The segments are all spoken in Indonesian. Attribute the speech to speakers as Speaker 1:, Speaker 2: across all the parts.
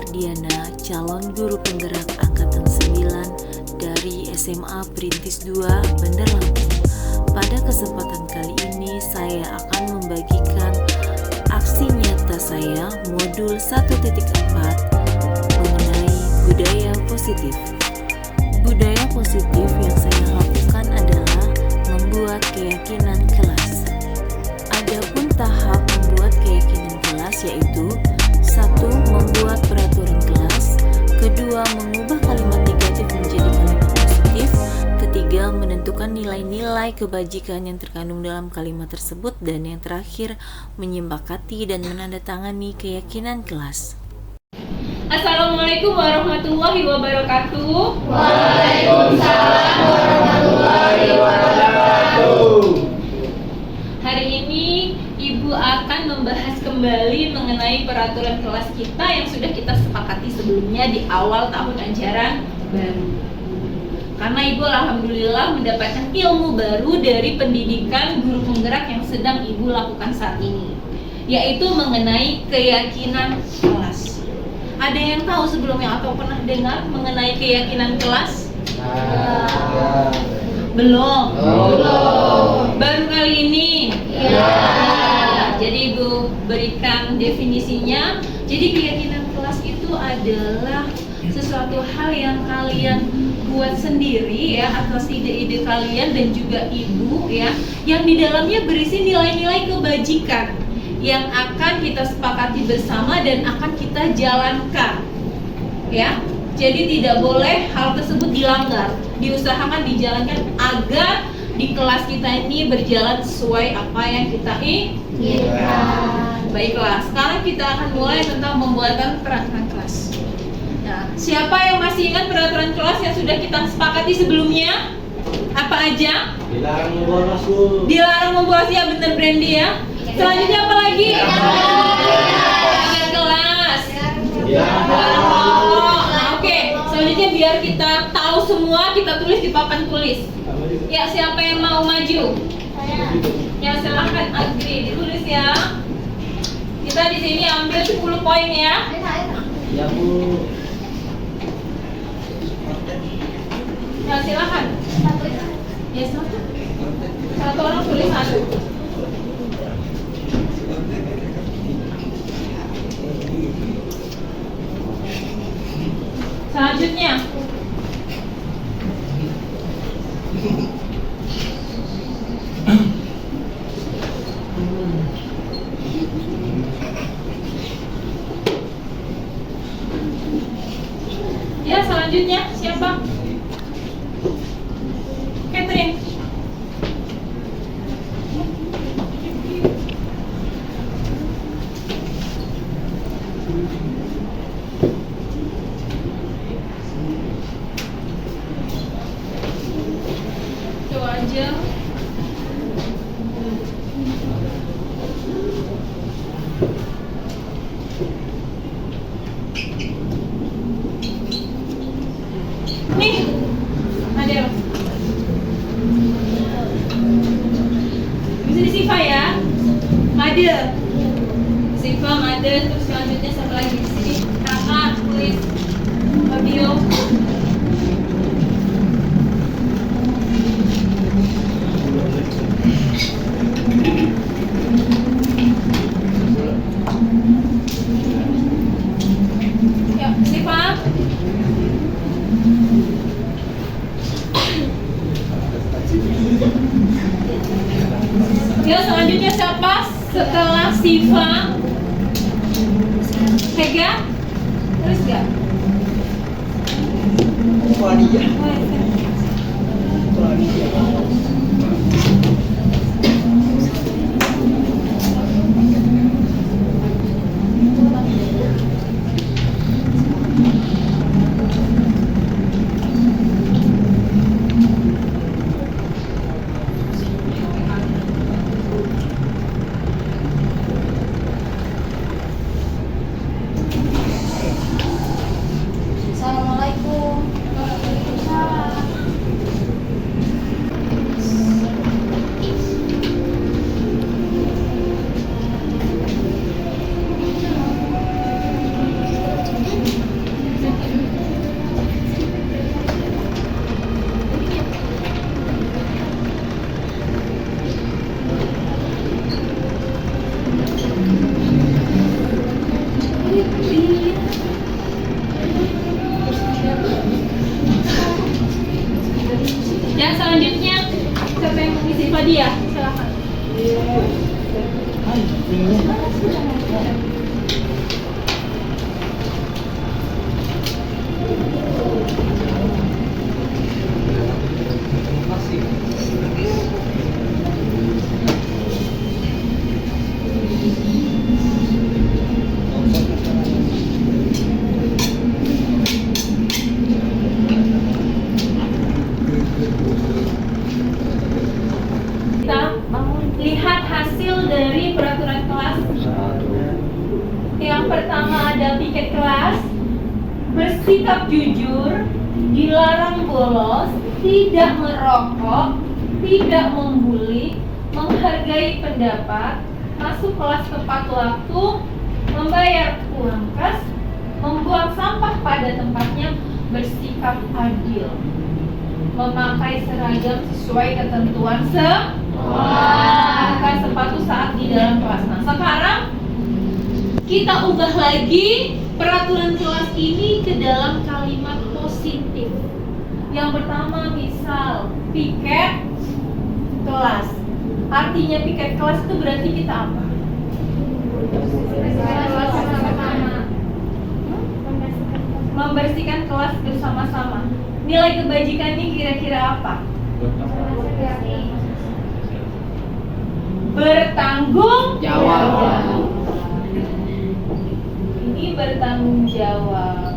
Speaker 1: Ardiana, calon guru penggerak angkatan 9 dari SMA Perintis 2, Bandar Lampung. Pada kesempatan kali ini saya akan membagikan aksi nyata saya modul 1.4 mengenai budaya positif. Budaya positif yang saya lakukan adalah membuat keyakinan kelas. Adapun tahap membuat keyakinan kelas yaitu 1. Membuat peraturan kelas, 2. Mengubah kalimat negatif menjadi kalimat positif, 3. Menentukan nilai-nilai kebajikan yang terkandung dalam kalimat tersebut, dan yang terakhir menyepakati dan menandatangani keyakinan kelas.
Speaker 2: Assalamualaikum warahmatullahi wabarakatuh.
Speaker 3: Waalaikumsalam warahmatullahi wabarakatuh.
Speaker 2: Hari ini Ibu akan membahas kembali mengenai peraturan kelas kita yang sudah kita sepakati sebelumnya di awal tahun ajaran baru. Karena Ibu alhamdulillah mendapatkan ilmu baru dari pendidikan guru penggerak yang sedang Ibu lakukan saat ini, yaitu mengenai keyakinan kelas. Ada yang tahu sebelumnya atau pernah dengar mengenai keyakinan kelas? Belum? Baru kali ini? Jadi Ibu berikan definisinya. Jadi keyakinan kelas itu adalah sesuatu hal yang kalian buat sendiri ya, atas ide-ide kalian dan juga Ibu ya, yang di dalamnya berisi nilai-nilai kebajikan yang akan kita sepakati bersama dan akan kita jalankan ya. Jadi tidak boleh hal tersebut dilanggar, diusahakan dijalankan agar di kelas kita ini berjalan sesuai apa yang kita inginkan. Baiklah, sekarang kita akan mulai tentang pembuatan peraturan kelas. Nah, siapa yang masih ingat peraturan kelas yang sudah kita sepakati sebelumnya? Apa aja?
Speaker 3: Dilarang membolos, Bu.
Speaker 2: Dilarang membolos, ya bener Brandy ya. Selanjutnya apa lagi? Jaga kelas. Dilarang merokok. Nah, oke. Selanjutnya biar kita tahu semua, kita tulis di papan tulis. Ya, siapa yang mau maju? Ya, silahkan Agri ditulis ya. Kita di sini ambil 10 poin ya.
Speaker 3: Ya, Bu.
Speaker 2: Ya, silahkan. Ya, silahkan. Satu orang tulis satu. Selanjutnya ya, selanjutnya siapa? Catherine. Coba aja. Nih, Adel. Bisa di Siva ya. Madel. Siva, Madel, terus selanjutnya satu lagi di sini. Kakak tulis Fabio. Ya, Siva. Ya, selanjutnya siapa? Setelah Siva, Vega, terus gak?
Speaker 3: Wadia.
Speaker 4: Assalamualaikum.
Speaker 2: Waalaikumsalam. ya, silakan. Kita lihat hasil dari peraturan kelas. Yang pertama ada piket kelas, bersikap jujur, dilarang bolos, tidak merokok, tidak membuli, menghargai pendapat, masuk kelas tepat waktu, membayar uang kas, membuang sampah pada tempatnya, bersikap adil, memakai seragam sesuai ketentuan memakai sepatu saat di dalam kelas. Nah, sekarang kita ubah lagi peraturan kelas ini ke dalam kalimat positif. Yang pertama misal piket kelas. Artinya piket kelas itu berarti kita apa? Membersihkan kelas bersama-sama. Nilai kebajikannya kira-kira apa? Bertanggung jawab. Ini bertanggung jawab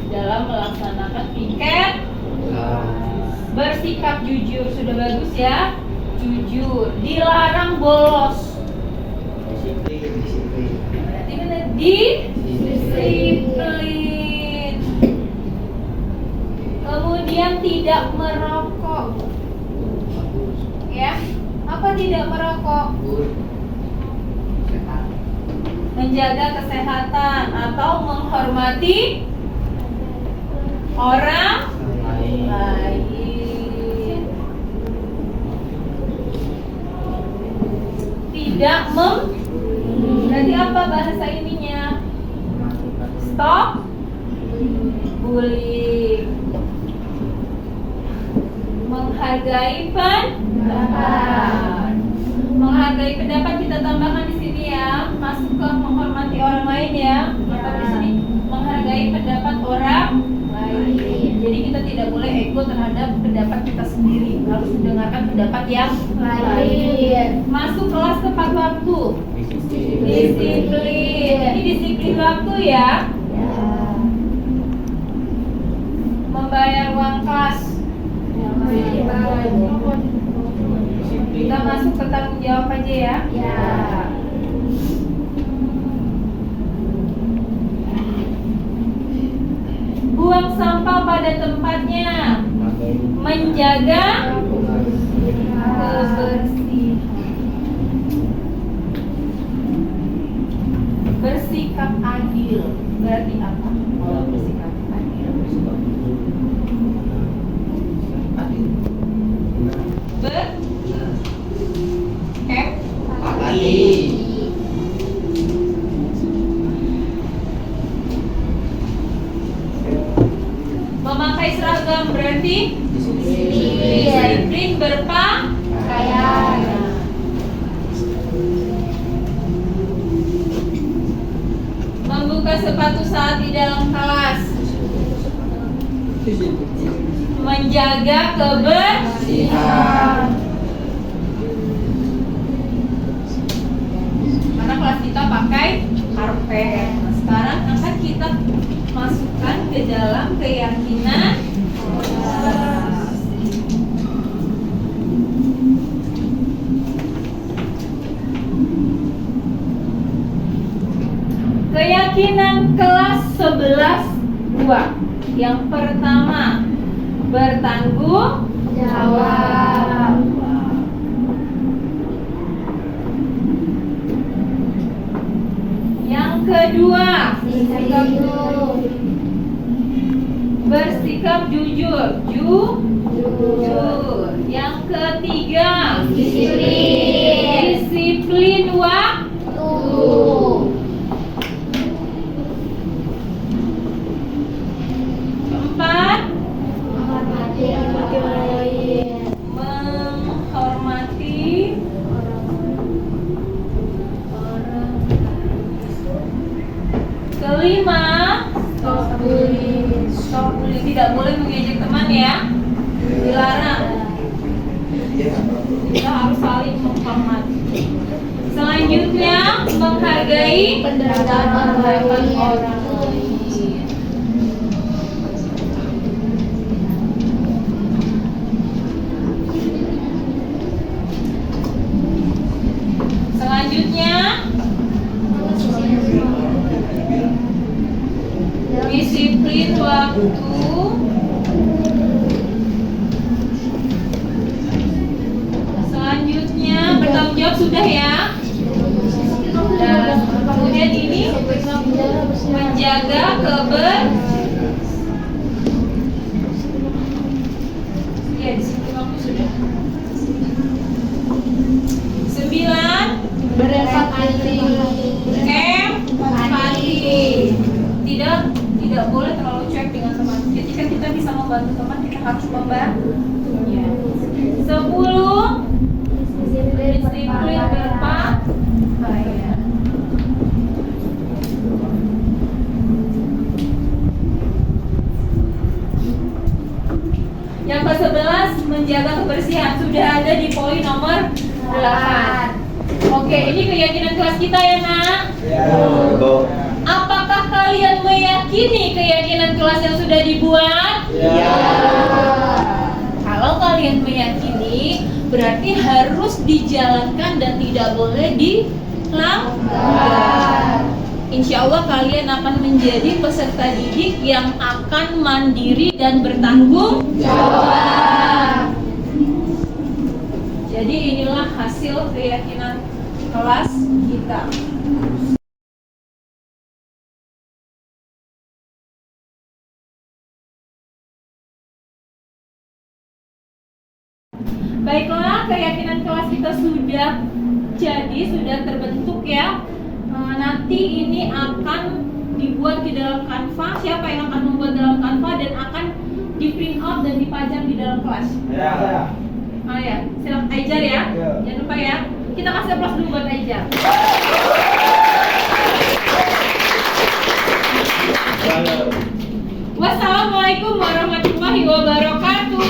Speaker 2: dalam melaksanakan piket. Bersikap jujur, sudah bagus ya. Jujur, dilarang bolos. Berarti benar, disiplin. Kemudian tidak merokok. Ya, apa tidak merokok? Menjaga kesehatan atau menghormati orang lain. Tidak berarti apa bahasa ininya? Stop bullying. Menghargai pendapat. Menghargai pendapat kita tambahkan di sini ya. Masuk ke menghormati orang lain ya. Maka di sini menghargai pendapat orang lain. Jadi kita tidak boleh ego terhadap pendapat kita sendiri. Harus mendengarkan pendapat yang lain. Masuk kelas tepat waktu. Disiplin. Ini disiplin waktu ya. Membayar uang kas. Kita masuk ke tanggung jawab aja ya. Buang sampah pada tempatnya. Menjaga kebersihan. Bersikap adil. Berarti apa? Bersikap adil. Memakai seragam berarti disiplin berpakaian. Membuka sepatu saat di dalam kelas. Menjaga kebersihan. Karena kelas kita pakai karpet. Nah, sekarang akan kita masukkan ke dalam keyakinan. Keyakinan kelas 11-2. Yang pertama, bertanggung jawab. Yang kedua, bersikap jujur. Jujur. Yang ketiga, disiplin waktu. Keempat, menghormati Tidak boleh mengejek teman ya. Dilarang. Kita harus saling menghormati. Selanjutnya, menghargai pendapat orang lain. Selanjutnya, disiplin waktu. Selanjutnya, bertanggung jawab sudah ya. Dan kemudian ini menjaga ya, disiplin waktu sudah. 9,
Speaker 4: berempati.
Speaker 2: empati. Tidak boleh terlalu cuek dengan teman. Ketika kita bisa membantu teman, kita harus membantunya. 10, disiplin berpakaian. Yang ke-11, menjaga kebersihan. Sudah ada di poin nomor 8. Oke, ini keyakinan kelas kita ya, Nak?
Speaker 3: Ya.
Speaker 2: Apakah kalian meyakini keyakinan kelas yang sudah dibuat?
Speaker 3: Ya.
Speaker 2: Kalau kalian meyakini, berarti harus dijalankan dan tidak boleh dilanggar. Insya Allah kalian akan menjadi peserta didik yang akan mandiri dan bertanggung jawab. Jadi inilah hasil keyakinan kelas kita. Baiklah, keyakinan kelas kita sudah jadi, sudah terbentuk ya. Nanti ini akan dibuat di dalam Canva. Siapa yang akan membuat dalam Canva dan akan di print out dan dipajang di dalam kelas?
Speaker 3: Ya.
Speaker 2: Oh ya, silakan Aijar ya.
Speaker 3: Ya.
Speaker 2: Jangan lupa ya. Kita kasih aplaus dulu buat Aijar. Wassalamualaikum warahmatullahi wabarakatuh.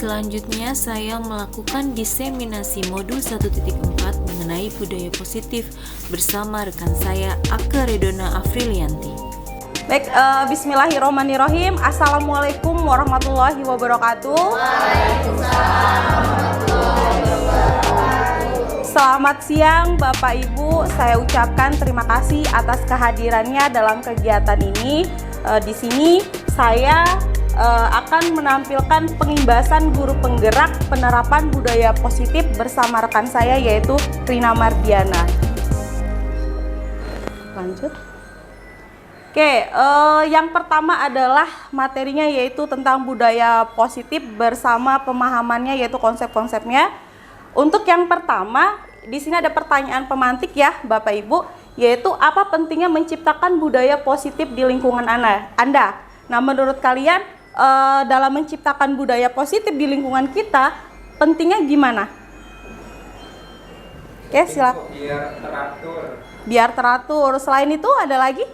Speaker 1: Selanjutnya saya melakukan diseminasi modul 1.4 mengenai budaya positif bersama rekan saya Ake Redona Afrilianti.
Speaker 5: Baik, bismillahirrahmanirrahim. Assalamualaikum warahmatullahi wabarakatuh. Selamat siang Bapak Ibu, saya ucapkan terima kasih atas kehadirannya dalam kegiatan ini. Di sini saya akan menampilkan pengimbasan guru penggerak penerapan budaya positif bersama rekan saya yaitu Rina Mardiana. Lanjut. Oke, yang pertama adalah materinya yaitu tentang budaya positif bersama pemahamannya yaitu konsep-konsepnya. Untuk yang pertama, di sini ada pertanyaan pemantik ya Bapak Ibu, yaitu apa pentingnya menciptakan budaya positif di lingkungan Anda? Nah, menurut kalian dalam menciptakan budaya positif di lingkungan kita, pentingnya gimana? Oke, silakan.
Speaker 3: Biar teratur.
Speaker 5: Biar teratur. Selain itu ada lagi?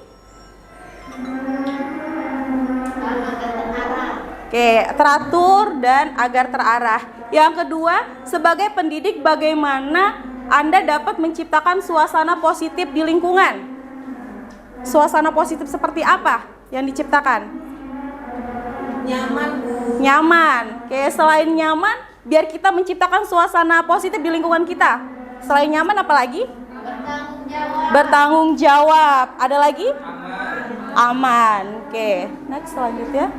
Speaker 5: Oke, teratur dan agar terarah. Yang kedua, sebagai pendidik bagaimana Anda dapat menciptakan suasana positif di lingkungan? Suasana positif seperti apa yang diciptakan?
Speaker 4: Nyaman, Bu.
Speaker 5: Nyaman. Oke, selain nyaman, biar kita menciptakan suasana positif di lingkungan kita. Selain nyaman apa lagi?
Speaker 4: Bertanggung jawab.
Speaker 5: Bertanggung jawab. Ada lagi? Aman. Oke, next selanjutnya.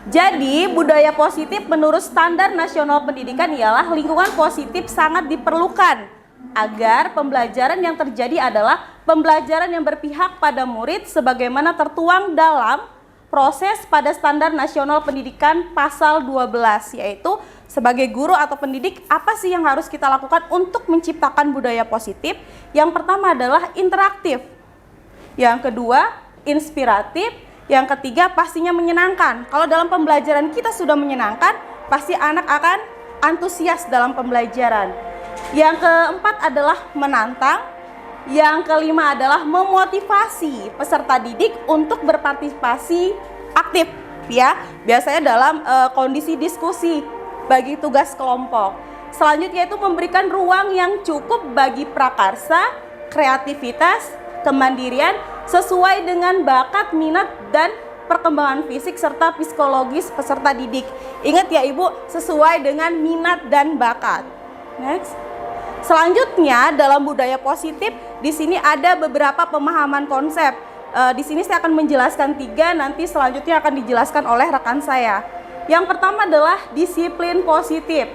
Speaker 5: Jadi, budaya positif menurut Standar Nasional Pendidikan ialah lingkungan positif sangat diperlukan agar pembelajaran yang terjadi adalah pembelajaran yang berpihak pada murid sebagaimana tertuang dalam proses pada Standar Nasional Pendidikan pasal 12, yaitu sebagai guru atau pendidik apa sih yang harus kita lakukan untuk menciptakan budaya positif? Yang pertama adalah interaktif. Yang kedua, inspiratif. Yang ketiga, pastinya menyenangkan. Kalau dalam pembelajaran kita sudah menyenangkan, pasti anak akan antusias dalam pembelajaran. Yang keempat adalah menantang. Yang kelima adalah memotivasi peserta didik untuk berpartisipasi aktif, ya. Biasanya dalam kondisi diskusi bagi tugas kelompok. Selanjutnya itu memberikan ruang yang cukup bagi prakarsa, kreativitas, kemandirian sesuai dengan bakat, minat, dan perkembangan fisik serta psikologis peserta didik. Ingat ya Ibu, sesuai dengan minat dan bakat. Next. Selanjutnya dalam budaya positif, di sini ada beberapa pemahaman konsep. Di sini saya akan menjelaskan 3, nanti selanjutnya akan dijelaskan oleh rekan saya. Yang pertama adalah disiplin positif.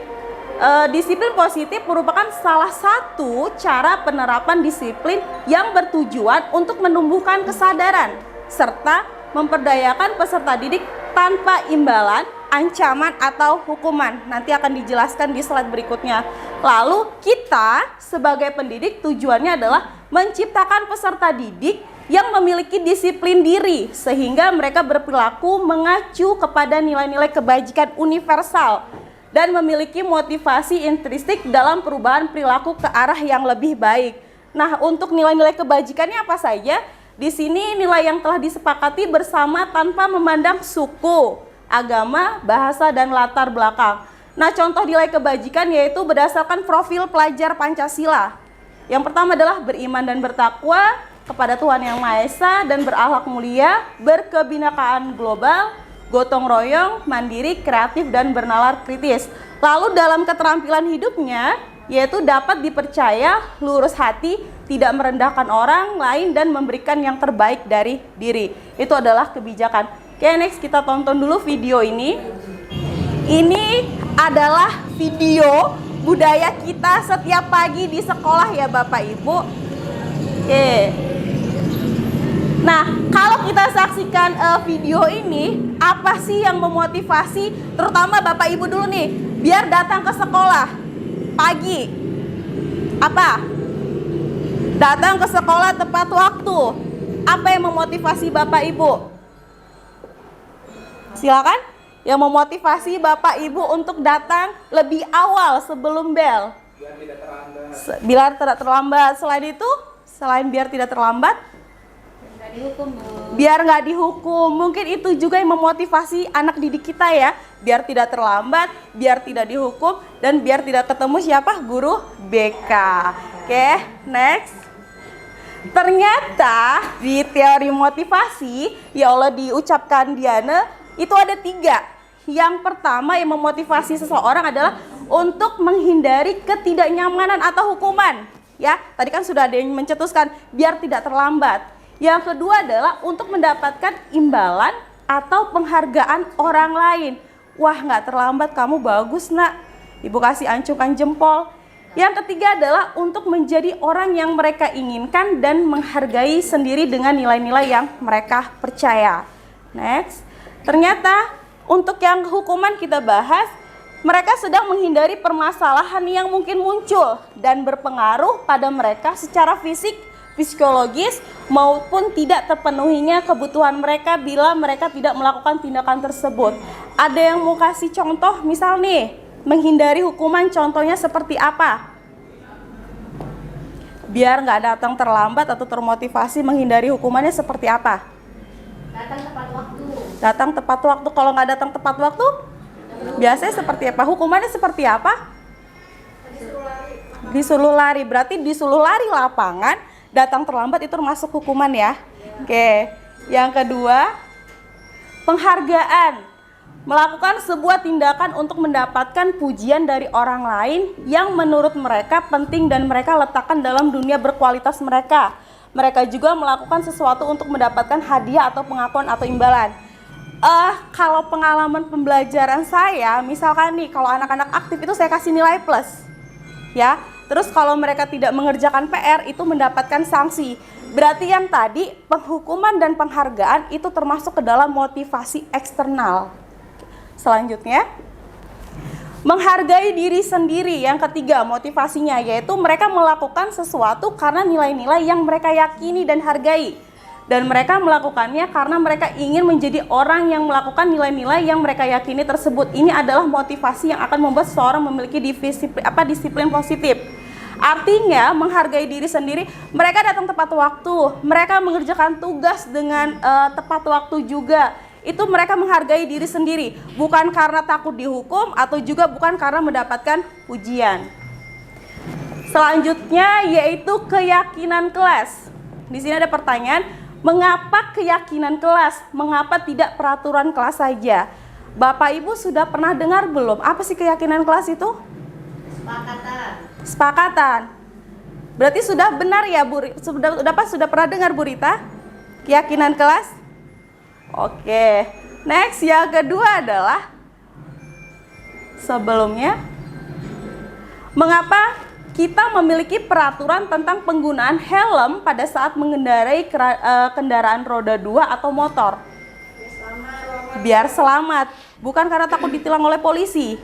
Speaker 5: Disiplin positif merupakan salah satu cara penerapan disiplin yang bertujuan untuk menumbuhkan kesadaran serta memperdayakan peserta didik tanpa imbalan, ancaman atau hukuman. Nanti akan dijelaskan di slide berikutnya. Lalu kita sebagai pendidik tujuannya adalah menciptakan peserta didik yang memiliki disiplin diri sehingga mereka berperilaku mengacu kepada nilai-nilai kebajikan universal dan memiliki motivasi intrinsik dalam perubahan perilaku ke arah yang lebih baik. Nah, untuk nilai-nilai kebajikannya apa saja? Di sini nilai yang telah disepakati bersama tanpa memandang suku, agama, bahasa, dan latar belakang. Nah, contoh nilai kebajikan yaitu berdasarkan profil pelajar Pancasila. Yang pertama adalah beriman dan bertakwa kepada Tuhan Yang Maha Esa dan berakhlak mulia, berkebinakaan global, gotong royong, mandiri, kreatif, dan bernalar kritis. Lalu dalam keterampilan hidupnya, yaitu dapat dipercaya, lurus hati, tidak merendahkan orang lain, dan memberikan yang terbaik dari diri. Itu adalah kebijakan. Oke, next kita tonton dulu video ini. Ini adalah video budaya kita setiap pagi di sekolah ya Bapak Ibu. Oke. Nah, kalau kita saksikan video ini, apa sih yang memotivasi terutama Bapak Ibu dulu nih, biar datang ke sekolah pagi? Apa? Datang ke sekolah tepat waktu. Apa yang memotivasi Bapak Ibu? Silakan. Yang memotivasi Bapak Ibu untuk datang lebih awal sebelum bel.
Speaker 3: Biar tidak terlambat.
Speaker 5: Biar tidak terlambat. Selain itu, selain biar tidak terlambat, biar nggak dihukum. Mungkin itu juga yang memotivasi anak didik kita ya, biar tidak terlambat, biar tidak dihukum, dan biar tidak ketemu siapa? Guru BK. Oke, next. Ternyata di teori motivasi, ya Allah diucapkan Diana, itu ada 3. Yang pertama yang memotivasi seseorang adalah untuk menghindari ketidaknyamanan atau hukuman. Ya, tadi kan sudah ada yang mencetuskan biar tidak terlambat. Yang kedua adalah untuk mendapatkan imbalan atau penghargaan orang lain. Wah, nggak terlambat, kamu bagus nak. Ibu kasih ancungkan jempol. Yang ketiga adalah untuk menjadi orang yang mereka inginkan dan menghargai sendiri dengan nilai-nilai yang mereka percaya. Next. Ternyata untuk yang hukuman kita bahas, mereka sedang menghindari permasalahan yang mungkin muncul dan berpengaruh pada mereka secara fisik, psikologis, maupun tidak terpenuhinya kebutuhan mereka bila mereka tidak melakukan tindakan tersebut. Ada yang mau kasih contoh, misal nih, menghindari hukuman contohnya seperti apa? Biar nggak datang terlambat atau termotivasi, menghindari hukumannya seperti apa?
Speaker 4: Datang tepat waktu.
Speaker 5: Datang tepat waktu. Kalau nggak datang tepat waktu, biasanya seperti apa? Hukumannya seperti apa? Disuruh lari. Berarti disuruh lari lapangan, datang terlambat itu termasuk hukuman ya. Oke. Yang kedua, penghargaan. Melakukan sebuah tindakan untuk mendapatkan pujian dari orang lain yang menurut mereka penting dan mereka letakkan dalam dunia berkualitas mereka. Mereka juga melakukan sesuatu untuk mendapatkan hadiah atau pengakuan atau imbalan. Kalau pengalaman pembelajaran saya, misalkan nih, kalau anak-anak aktif itu saya kasih nilai plus, ya. Terus kalau mereka tidak mengerjakan PR itu mendapatkan sanksi. Berarti yang tadi penghukuman dan penghargaan itu termasuk ke dalam motivasi eksternal. Selanjutnya, menghargai diri sendiri. Yang ketiga motivasinya yaitu mereka melakukan sesuatu karena nilai-nilai yang mereka yakini dan hargai. Dan mereka melakukannya karena mereka ingin menjadi orang yang melakukan nilai-nilai yang mereka yakini tersebut. Ini adalah motivasi yang akan membuat seseorang memiliki disiplin positif. Artinya menghargai diri sendiri, mereka datang tepat waktu, mereka mengerjakan tugas dengan tepat waktu juga. Itu mereka menghargai diri sendiri, bukan karena takut dihukum atau juga bukan karena mendapatkan pujian. Selanjutnya yaitu keyakinan kelas. Di sini ada pertanyaan, mengapa keyakinan kelas? Mengapa tidak peraturan kelas saja? Bapak Ibu sudah pernah dengar belum? Apa sih keyakinan kelas itu? Sepakatan. Berarti sudah benar ya Bu? Sudah pernah dengar Bu Rita? Keyakinan kelas? Oke. Next, yang kedua adalah sebelumnya, mengapa kita memiliki peraturan tentang penggunaan helm pada saat mengendarai kendaraan roda 2 atau motor? Biar selamat, bukan karena takut ditilang oleh polisi.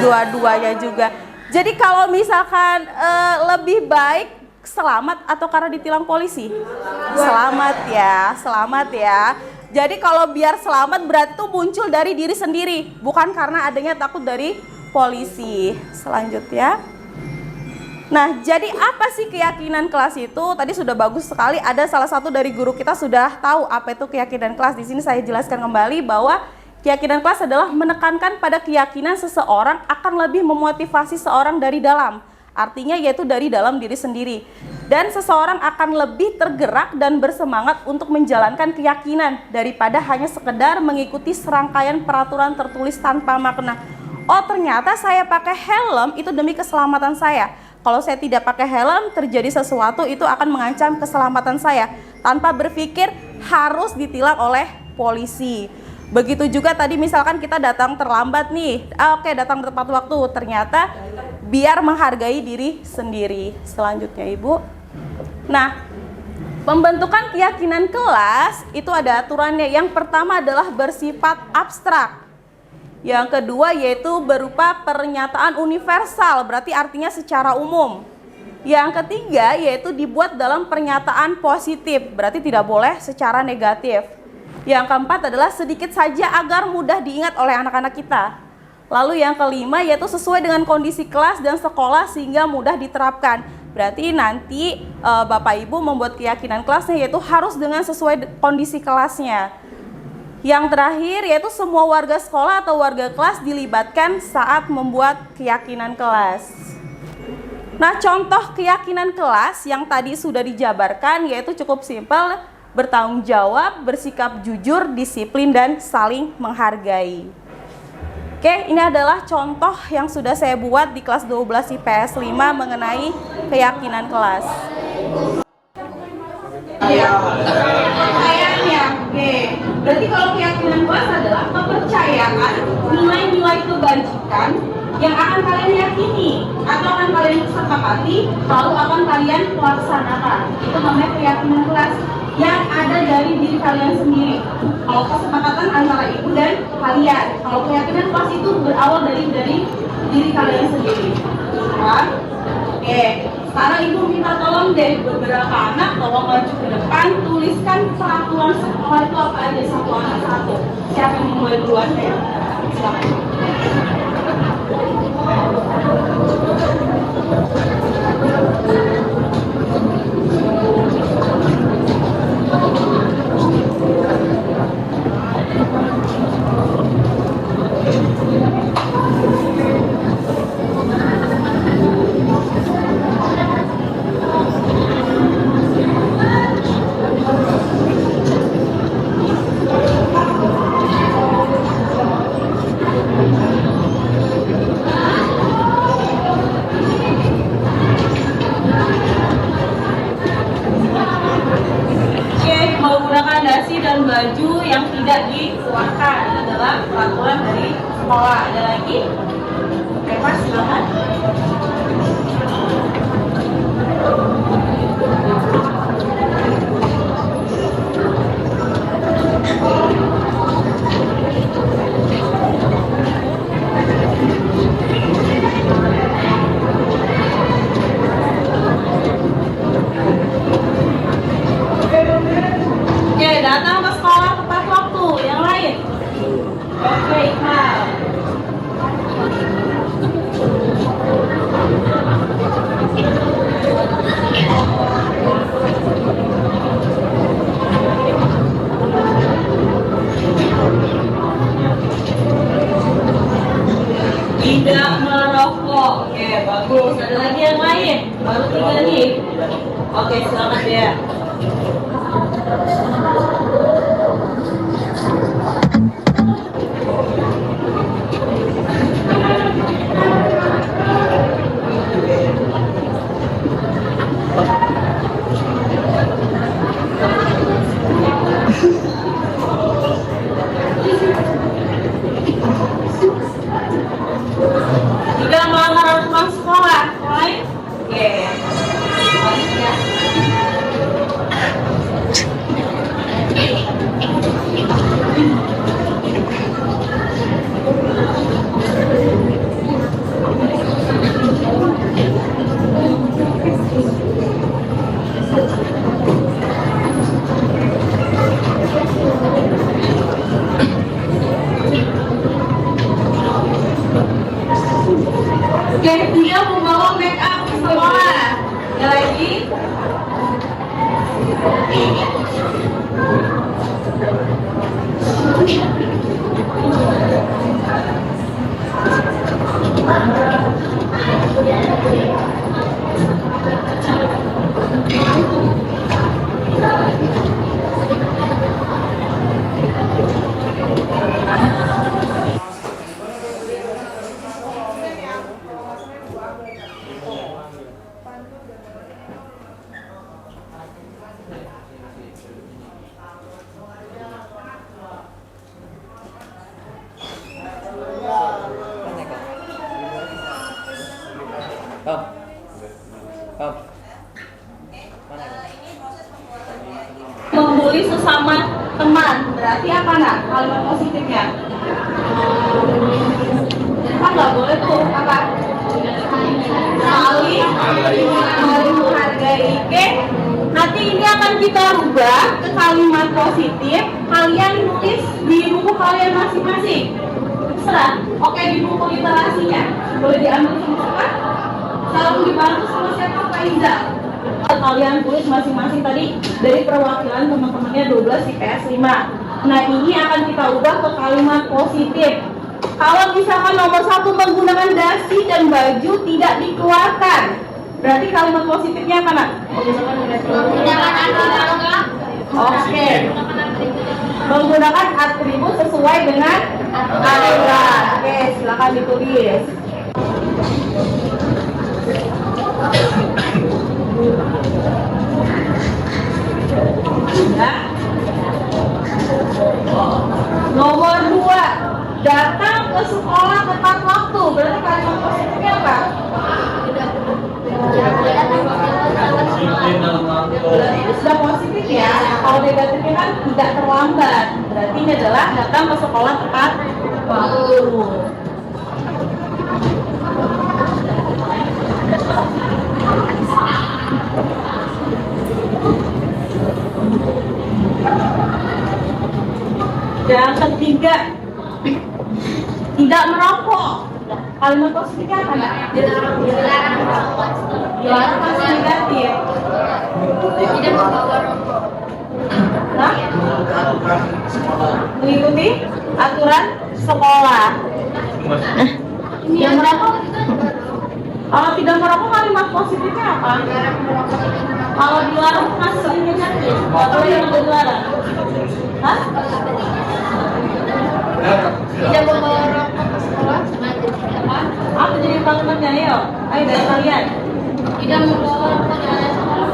Speaker 5: Dua-duanya juga. Jadi kalau misalkan lebih baik selamat atau karena ditilang polisi? Selamat ya. Jadi kalau biar selamat berarti itu muncul dari diri sendiri, bukan karena adanya takut dari polisi. Selanjutnya, nah jadi apa sih keyakinan kelas itu? Tadi sudah bagus sekali, ada salah satu dari guru kita sudah tahu apa itu keyakinan kelas. Di sini saya jelaskan kembali bahwa keyakinan kelas adalah menekankan pada keyakinan seseorang akan lebih memotivasi seorang dari dalam. Artinya yaitu dari dalam diri sendiri. Dan seseorang akan lebih tergerak dan bersemangat untuk menjalankan keyakinan daripada hanya sekedar mengikuti serangkaian peraturan tertulis tanpa makna. Oh ternyata saya pakai helm itu demi keselamatan saya. Kalau saya tidak pakai helm, terjadi sesuatu itu akan mengancam keselamatan saya. Tanpa berpikir harus ditilang oleh polisi. Begitu juga tadi misalkan kita datang terlambat nih. Oke, datang tepat waktu. Ternyata biar menghargai diri sendiri. Selanjutnya Ibu. Nah, pembentukan keyakinan kelas itu ada aturannya. Yang pertama adalah bersifat abstrak. Yang kedua yaitu berupa pernyataan universal, berarti artinya secara umum. Yang ketiga yaitu dibuat dalam pernyataan positif, berarti tidak boleh secara negatif. Yang keempat adalah sedikit saja agar mudah diingat oleh anak-anak kita. Lalu yang kelima yaitu sesuai dengan kondisi kelas dan sekolah sehingga mudah diterapkan. Berarti nanti Bapak Ibu membuat keyakinan kelasnya yaitu harus dengan sesuai kondisi kelasnya. Yang terakhir yaitu semua warga sekolah atau warga kelas dilibatkan saat membuat keyakinan kelas. Nah, contoh keyakinan kelas yang tadi sudah dijabarkan yaitu cukup simpel, bertanggung jawab, bersikap jujur, disiplin, dan saling menghargai. Oke, ini adalah contoh yang sudah saya buat di kelas 12 IPS 5 mengenai keyakinan kelas. Berarti kalau keyakinan kelas adalah kepercayaan nilai-nilai kebajikan yang akan kalian yakini atau akan kalian sepakati lalu akan kalian laksanakan. Itu namanya keyakinan kelas yang ada dari diri kalian sendiri. Kalau kesepakatan antara ibu dan kalian, kalau keyakinan kelas itu berawal dari diri kalian sendiri. Nah, oke. Sekarang ibu minta tolong deh beberapa anak tolong maju ke depan, tuliskan peraturan sekolah itu apa aja satu anak satu. Siapa yang mulai duluan deh? Silakan. Menggunakan dasi dan baju yang tidak dikeluarkan, ini adalah peraturan dari sekolah. Ada lagi? Oke, Mas, silakan. Oke, bagus. Ada lagi yang lain? Baru 3 nih. Oke, selamat ya. Tidak melanggar aturan sekolah, right? Oke. Bagus ya. Oke, dia membawa make up ke sekolah. Ada lagi? Membuli sesama teman, berarti apa nak? Kalimat positifnya? Kan nggak boleh tuh, apa? Saling menghargai. Oke, nanti ini akan kita rubah ke kalimat positif. Kalian tulis di buku kalian masing-masing. Terserah. Oke, di buku literasinya boleh diambil sama siapa? Selalu dibantu sama siapa? Pak Iza. Kalian tulis masing-masing tadi dari perwakilan teman-temannya 12 IPS 5. Nah, ini akan kita ubah ke kalimat positif. Kalau misalkan nomor 1 menggunakan dasi dan baju tidak dikeluarkan, berarti kalimat positifnya apa nak? Oke. Menggunakan atribut sesuai dengan aturan. Oke, silakan ditulis. Ya. Nomor 2, datang ke sekolah tepat waktu. Berarti kalimat positifnya apa? Berarti itu sudah positif ya. Kalau negatifnya kan tidak terlambat. Berarti ini adalah datang ke sekolah tepat waktu. Yang ketiga, tidak merokok. Kalimat positifnya apa? Dilarang masih negatif.
Speaker 4: Tidak membawa rokok.
Speaker 5: Nah, mengikuti aturan sekolah. Yang merokok? Kalau tidak merokok kalimat positifnya apa? Kalau dilarang masih negatif. Atau yang dilarang? Hah?
Speaker 4: Tidak membawa rokok ke sekolah.
Speaker 5: Apa jadi kalimatnya? Ayo dari kalian.
Speaker 4: Tidak membawa rokok ke sekolah.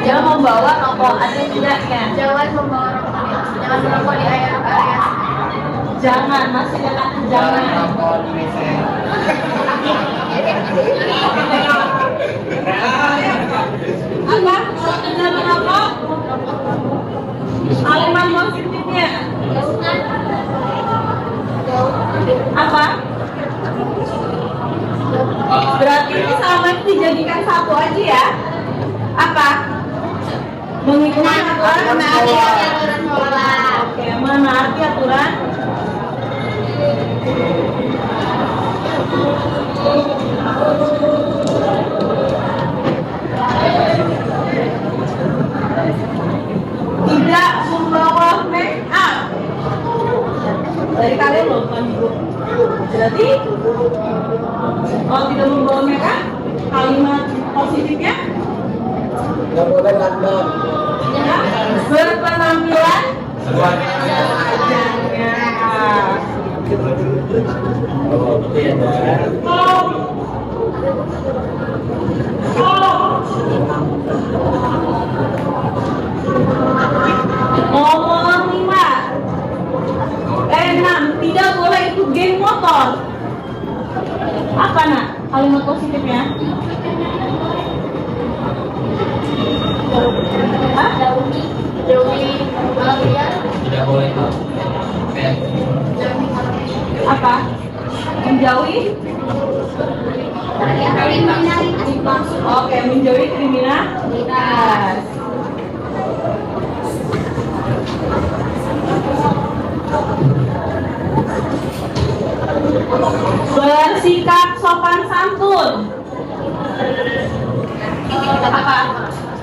Speaker 5: Jangan membawa rokok, ada tidaknya.
Speaker 4: Jangan membawa rokok. Jangan merokok di area.
Speaker 5: Jangan, masih dengan jangan. Apa? Kalau tidak merokok, kalimat positifnya apa? Berarti ini sama dijadikan satu aja ya. Apa? Mengikuti aturan sekolah. Oke, menaati aturan. Tidak membawa make up. Dari kalian loh, bukan ibu. Berarti kalau tidak membawa bola merah. Kalimat positifnya
Speaker 3: Nggak boleh ngandang.
Speaker 5: ya, berpenampilan wajahnya.
Speaker 3: Oh, gitu ya, Dan.
Speaker 5: Nomor 5. 6. Tidak boleh ikut geng motor. Apa nak kalimat positifnya? Hah?
Speaker 4: Jauhi kalian.
Speaker 3: Tidak boleh.
Speaker 5: Apa? Menjauhi?
Speaker 4: Kriminalitas.
Speaker 5: Oke, menjauhi kriminalitas. Bersikap sopan santun. Apa?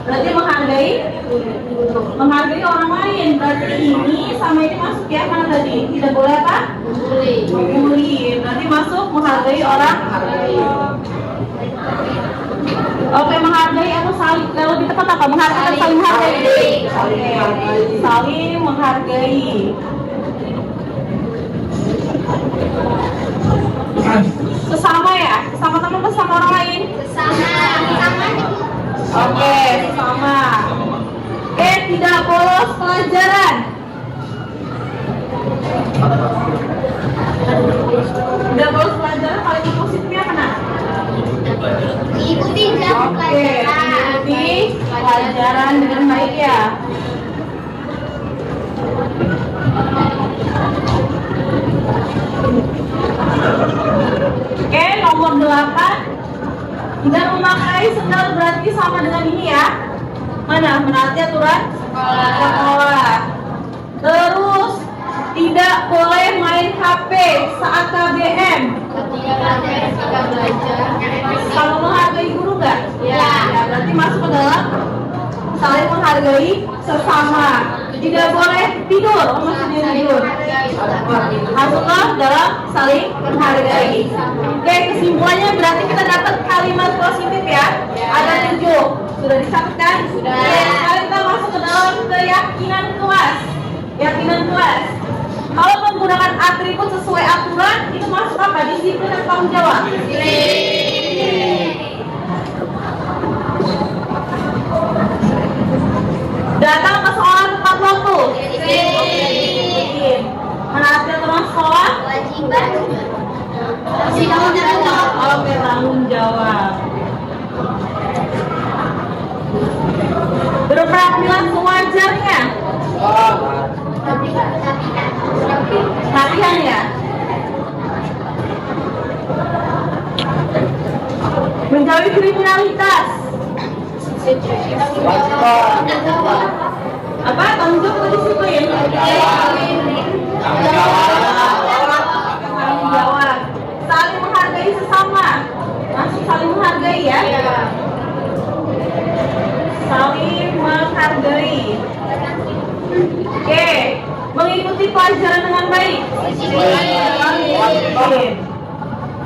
Speaker 5: Berarti menghargai orang lain. Berarti ini sama ini masuk ya, mana tadi? Tidak boleh apa? Membuli. Berarti masuk menghargai orang. Oke, menghargai atau saling, lebih tepat apa? Menghargai atau saling menghargai? Oke, saling menghargai. Sesama ya? Sesama teman atau sama orang lain? Oke, sama. Tidak bolos pelajaran. Tidak bolos pelajaran, paling positifnya apa nak?
Speaker 4: Ikuti jam
Speaker 5: Oke, ikuti pelajaran dengan baik ya. Oke, nomor 8. Tidak memakai sendal berarti sama dengan ini ya. Mana? Menaati aturan sekolah. Terus tidak boleh main HP saat KBM. Kalau menghargai guru nggak? Ya, berarti masuk ke dalam saling menghargai sesama. Tidak boleh tidur, maksudnya tidur. Masuklah dalam saling menghargai. Oke, kesimpulannya berarti kita dapat kalimat positif ya. Ada 7. Sudah dicatatkan? Sudah. Sekarang kita masuk ke dalam keyakinan kelas. Keyakinan kelas. Kalau menggunakan atribut sesuai aturan, itu masuk apa? Disiplin dan tanggung jawab. Datang ke sekolah tepat waktu. Menaati aturan sekolah.
Speaker 4: Kewajiban.
Speaker 5: Oke, tanggung jawab. Berpenampilan sewajarnya. Latihan ya. Menjauhi kriminalitas. Apa? Tanggung jawab atau disiplin? Tanggung jawab. Saling menghargai sesama. Masih saling menghargai ya. Saling menghargai. Oke, mengikuti pelajaran dengan baik.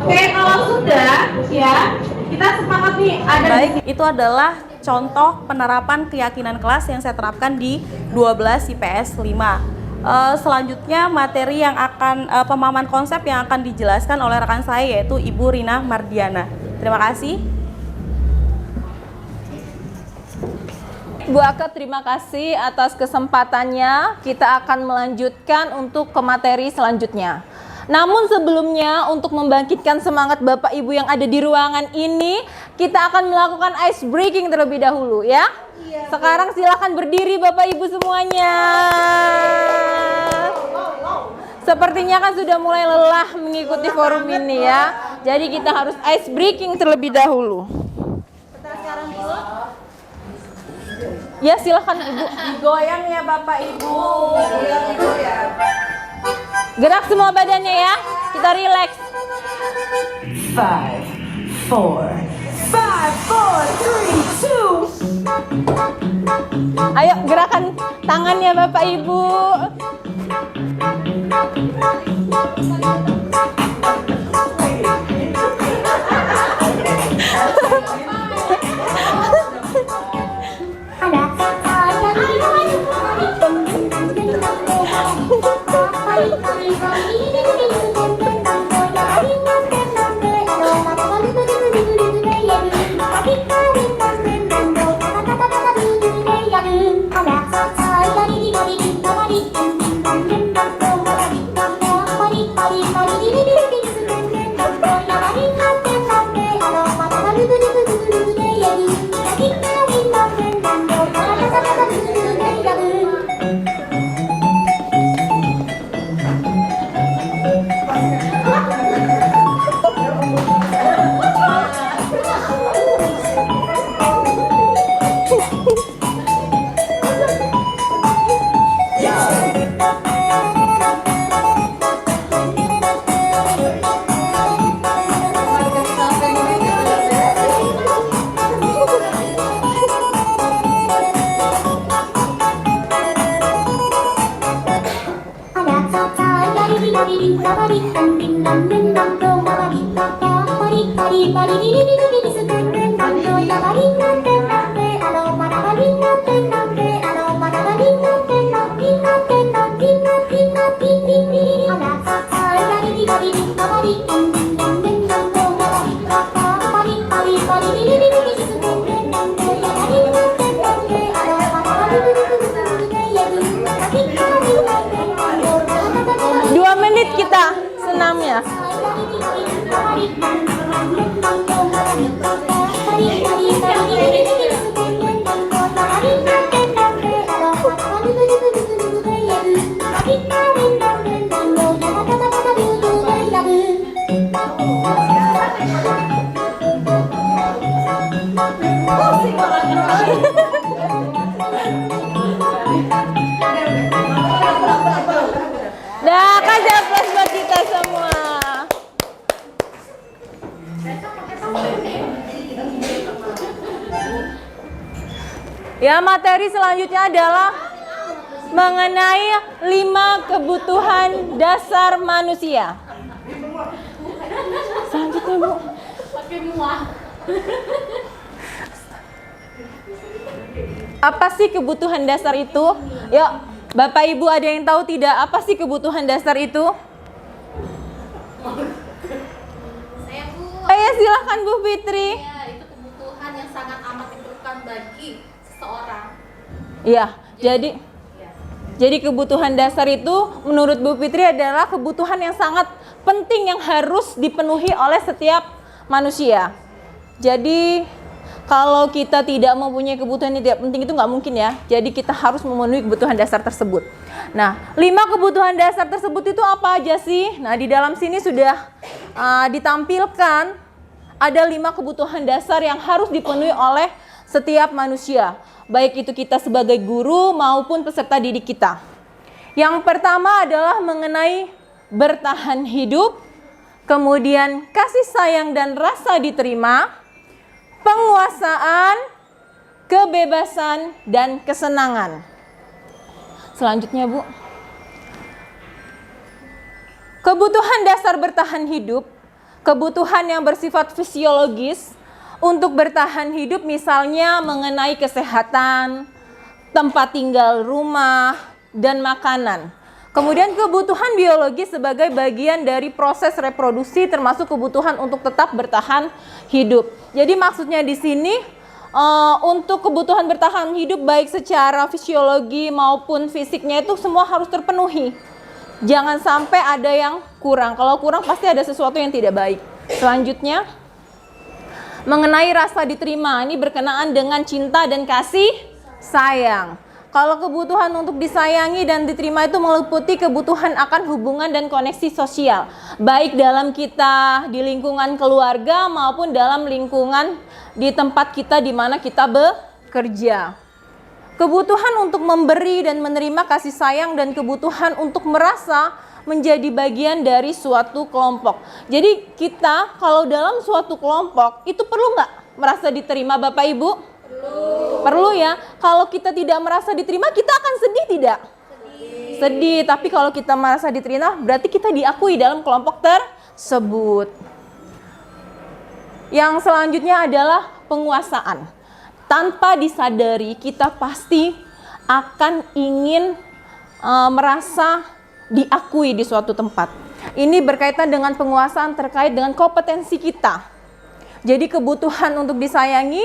Speaker 5: Oke, kalau sudah ya, kita sepakat nih ada. Baik, itu adalah contoh penerapan keyakinan kelas yang saya terapkan di 12 IPS 5. Selanjutnya materi yang akan pemahaman konsep yang akan dijelaskan oleh rekan saya yaitu Ibu Rina Mardiana. Terima kasih.
Speaker 2: Bu Aka, terima kasih atas kesempatannya. Kita akan melanjutkan untuk ke materi selanjutnya. Namun sebelumnya, untuk membangkitkan semangat Bapak Ibu yang ada di ruangan ini, kita akan melakukan ice breaking terlebih dahulu ya. Sekarang silakan berdiri Bapak Ibu semuanya. Sepertinya kan sudah mulai lelah mengikuti forum ini ya. Jadi kita harus ice breaking terlebih dahulu. Ya silakan Ibu.
Speaker 5: Digoyang ya Bapak Ibu.
Speaker 2: Gerak semua badannya ya. Kita relax.
Speaker 5: 5, 4, 3, 2.
Speaker 2: Ayo gerakan tangannya Bapak Ibu.
Speaker 5: Dua menit kita senamnya. Nah, kasih aplaus buat kita semua. Ya, materi selanjutnya adalah mengenai 5 kebutuhan dasar manusia. Selanjutnya, Bu. Apa sih kebutuhan dasar itu? Yuk, Bapak Ibu ada yang tahu tidak apa sih kebutuhan dasar itu?
Speaker 4: Saya Bu.
Speaker 5: Ayo silahkan Bu Fitri.
Speaker 4: Ya, itu kebutuhan yang sangat amat diperlukan bagi seseorang.
Speaker 5: Iya, jadi kebutuhan dasar itu menurut Bu Fitri adalah kebutuhan yang sangat penting yang harus dipenuhi oleh setiap manusia. Jadi kalau kita tidak mempunyai kebutuhan yang tidak penting itu nggak mungkin ya. Jadi kita harus memenuhi kebutuhan dasar tersebut. Nah, 5 kebutuhan dasar tersebut itu apa aja sih? Nah, di dalam sini sudah ditampilkan ada 5 kebutuhan dasar yang harus dipenuhi oleh setiap manusia. Baik itu kita sebagai guru maupun peserta didik kita. Yang pertama adalah mengenai bertahan hidup, kemudian kasih sayang dan rasa diterima, penguasaan, kebebasan, dan kesenangan. Selanjutnya, Bu. Kebutuhan dasar bertahan hidup, kebutuhan yang bersifat fisiologis untuk bertahan hidup misalnya mengenai kesehatan, tempat tinggal rumah, dan makanan. Kemudian kebutuhan biologis sebagai bagian dari proses reproduksi termasuk kebutuhan untuk tetap bertahan hidup. Jadi maksudnya di sini untuk kebutuhan bertahan hidup baik secara fisiologi maupun fisiknya itu semua harus terpenuhi. Jangan sampai ada yang kurang. Kalau kurang pasti ada sesuatu yang tidak baik. Selanjutnya mengenai rasa diterima, ini berkenaan dengan cinta dan kasih sayang. Kalau kebutuhan untuk disayangi dan diterima itu meliputi kebutuhan akan hubungan dan koneksi sosial, baik dalam kita di lingkungan keluarga maupun dalam lingkungan di tempat kita di mana kita bekerja. Kebutuhan untuk memberi dan menerima kasih sayang dan kebutuhan untuk merasa menjadi bagian dari suatu kelompok. Jadi kita kalau dalam suatu kelompok itu perlu nggak merasa diterima Bapak Ibu? Perlu ya. Kalau kita tidak merasa diterima kita akan sedih tidak? Sedih. Tapi kalau kita merasa diterima berarti kita diakui dalam kelompok tersebut. Yang selanjutnya adalah penguasaan. Tanpa disadari kita pasti akan ingin merasa diakui di suatu tempat. Ini berkaitan dengan penguasaan terkait dengan kompetensi kita. Jadi kebutuhan untuk disayangi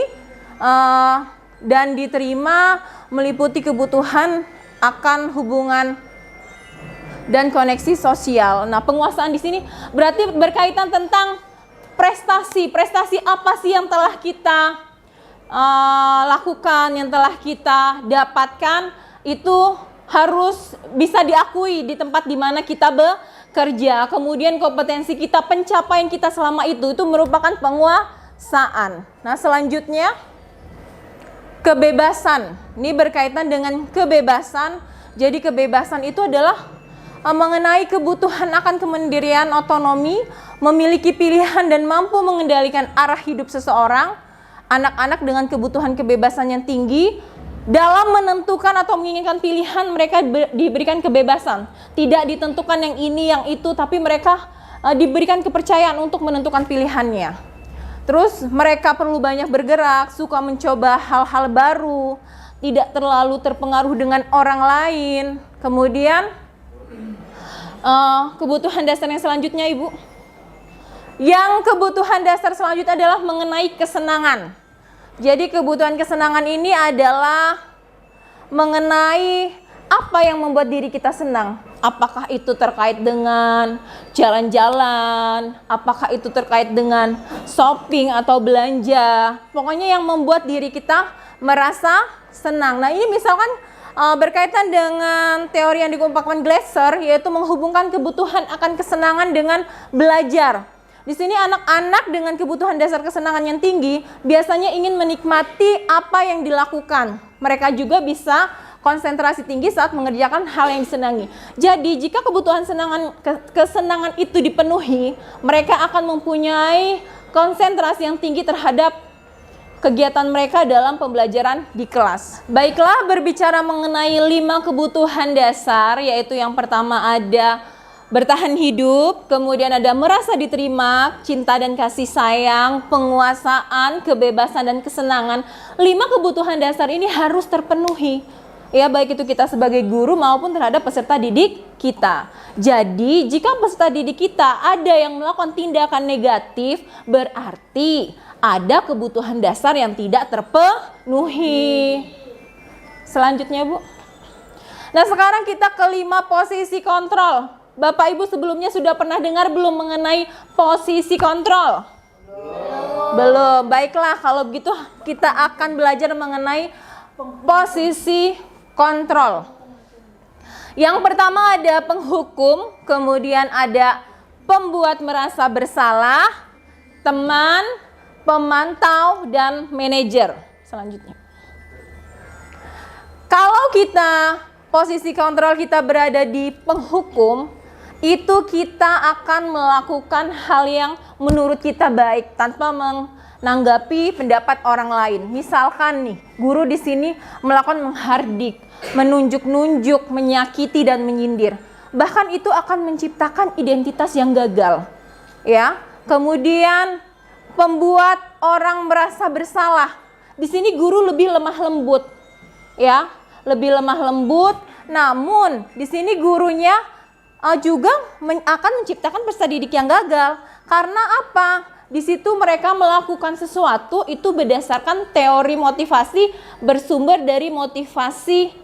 Speaker 5: dan diterima meliputi kebutuhan akan hubungan dan koneksi sosial. Nah, penguasaan di sini berarti berkaitan tentang
Speaker 6: prestasi apa sih yang telah kita lakukan, yang telah kita dapatkan, itu harus bisa diakui di tempat di mana kita bekerja. Kemudian kompetensi kita, pencapaian kita selama itu merupakan penguasaan. Nah, selanjutnya kebebasan. Ini berkaitan dengan kebebasan. Jadi kebebasan itu adalah mengenai kebutuhan akan kemandirian, otonomi, memiliki pilihan dan mampu mengendalikan arah hidup seseorang. Anak-anak dengan kebutuhan kebebasan yang tinggi dalam menentukan atau menginginkan pilihan, mereka diberikan kebebasan. Tidak ditentukan yang ini, yang itu, tapi mereka diberikan kepercayaan untuk menentukan pilihannya. Terus mereka perlu banyak bergerak, suka mencoba hal-hal baru, tidak terlalu terpengaruh dengan orang lain. Kemudian kebutuhan dasar yang selanjutnya, Ibu. Yang kebutuhan dasar selanjutnya adalah mengenai kesenangan. Jadi kebutuhan kesenangan ini adalah mengenai apa yang membuat diri kita senang. Apakah itu terkait dengan jalan-jalan, apakah itu terkait dengan shopping atau belanja. Pokoknya yang membuat diri kita merasa senang. Nah, ini misalkan berkaitan dengan teori yang dikemukakan Glasser, yaitu menghubungkan kebutuhan akan kesenangan dengan belajar. Di sini anak-anak dengan kebutuhan dasar kesenangan yang tinggi biasanya ingin menikmati apa yang dilakukan. Mereka juga bisa konsentrasi tinggi saat mengerjakan hal yang disenangi. Jadi jika kebutuhan kesenangan itu dipenuhi, mereka akan mempunyai konsentrasi yang tinggi terhadap kegiatan mereka dalam pembelajaran di kelas. Baiklah, berbicara mengenai 5 kebutuhan dasar, yaitu yang pertama ada bertahan hidup, kemudian ada merasa diterima, cinta dan kasih sayang, penguasaan, kebebasan dan kesenangan. 5 kebutuhan dasar ini harus terpenuhi. Ya, baik itu kita sebagai guru maupun terhadap peserta didik kita. Jadi, jika peserta didik kita ada yang melakukan tindakan negatif, berarti ada kebutuhan dasar yang tidak terpenuhi. Selanjutnya, Bu. Nah, sekarang kita ke 5 posisi kontrol. Bapak Ibu sebelumnya sudah pernah dengar belum mengenai posisi kontrol? Belum. Baiklah, kalau begitu kita akan belajar mengenai posisi kontrol. Yang pertama ada penghukum, kemudian ada pembuat merasa bersalah, teman, pemantau, dan manajer. Selanjutnya. Kalau kita posisi kontrol kita berada di penghukum, itu kita akan melakukan hal yang menurut kita baik tanpa menanggapi pendapat orang lain. Misalkan nih, guru di sini melakukan menghardik, menunjuk-nunjuk, menyakiti dan menyindir. Bahkan itu akan menciptakan identitas yang gagal. Ya. Kemudian pembuat orang merasa bersalah. Di sini guru lebih lemah lembut. Ya, lebih lemah lembut. Namun di sini gurunya juga akan menciptakan peserta didik yang gagal. Karena apa? Di situ mereka melakukan sesuatu itu berdasarkan teori motivasi bersumber dari motivasi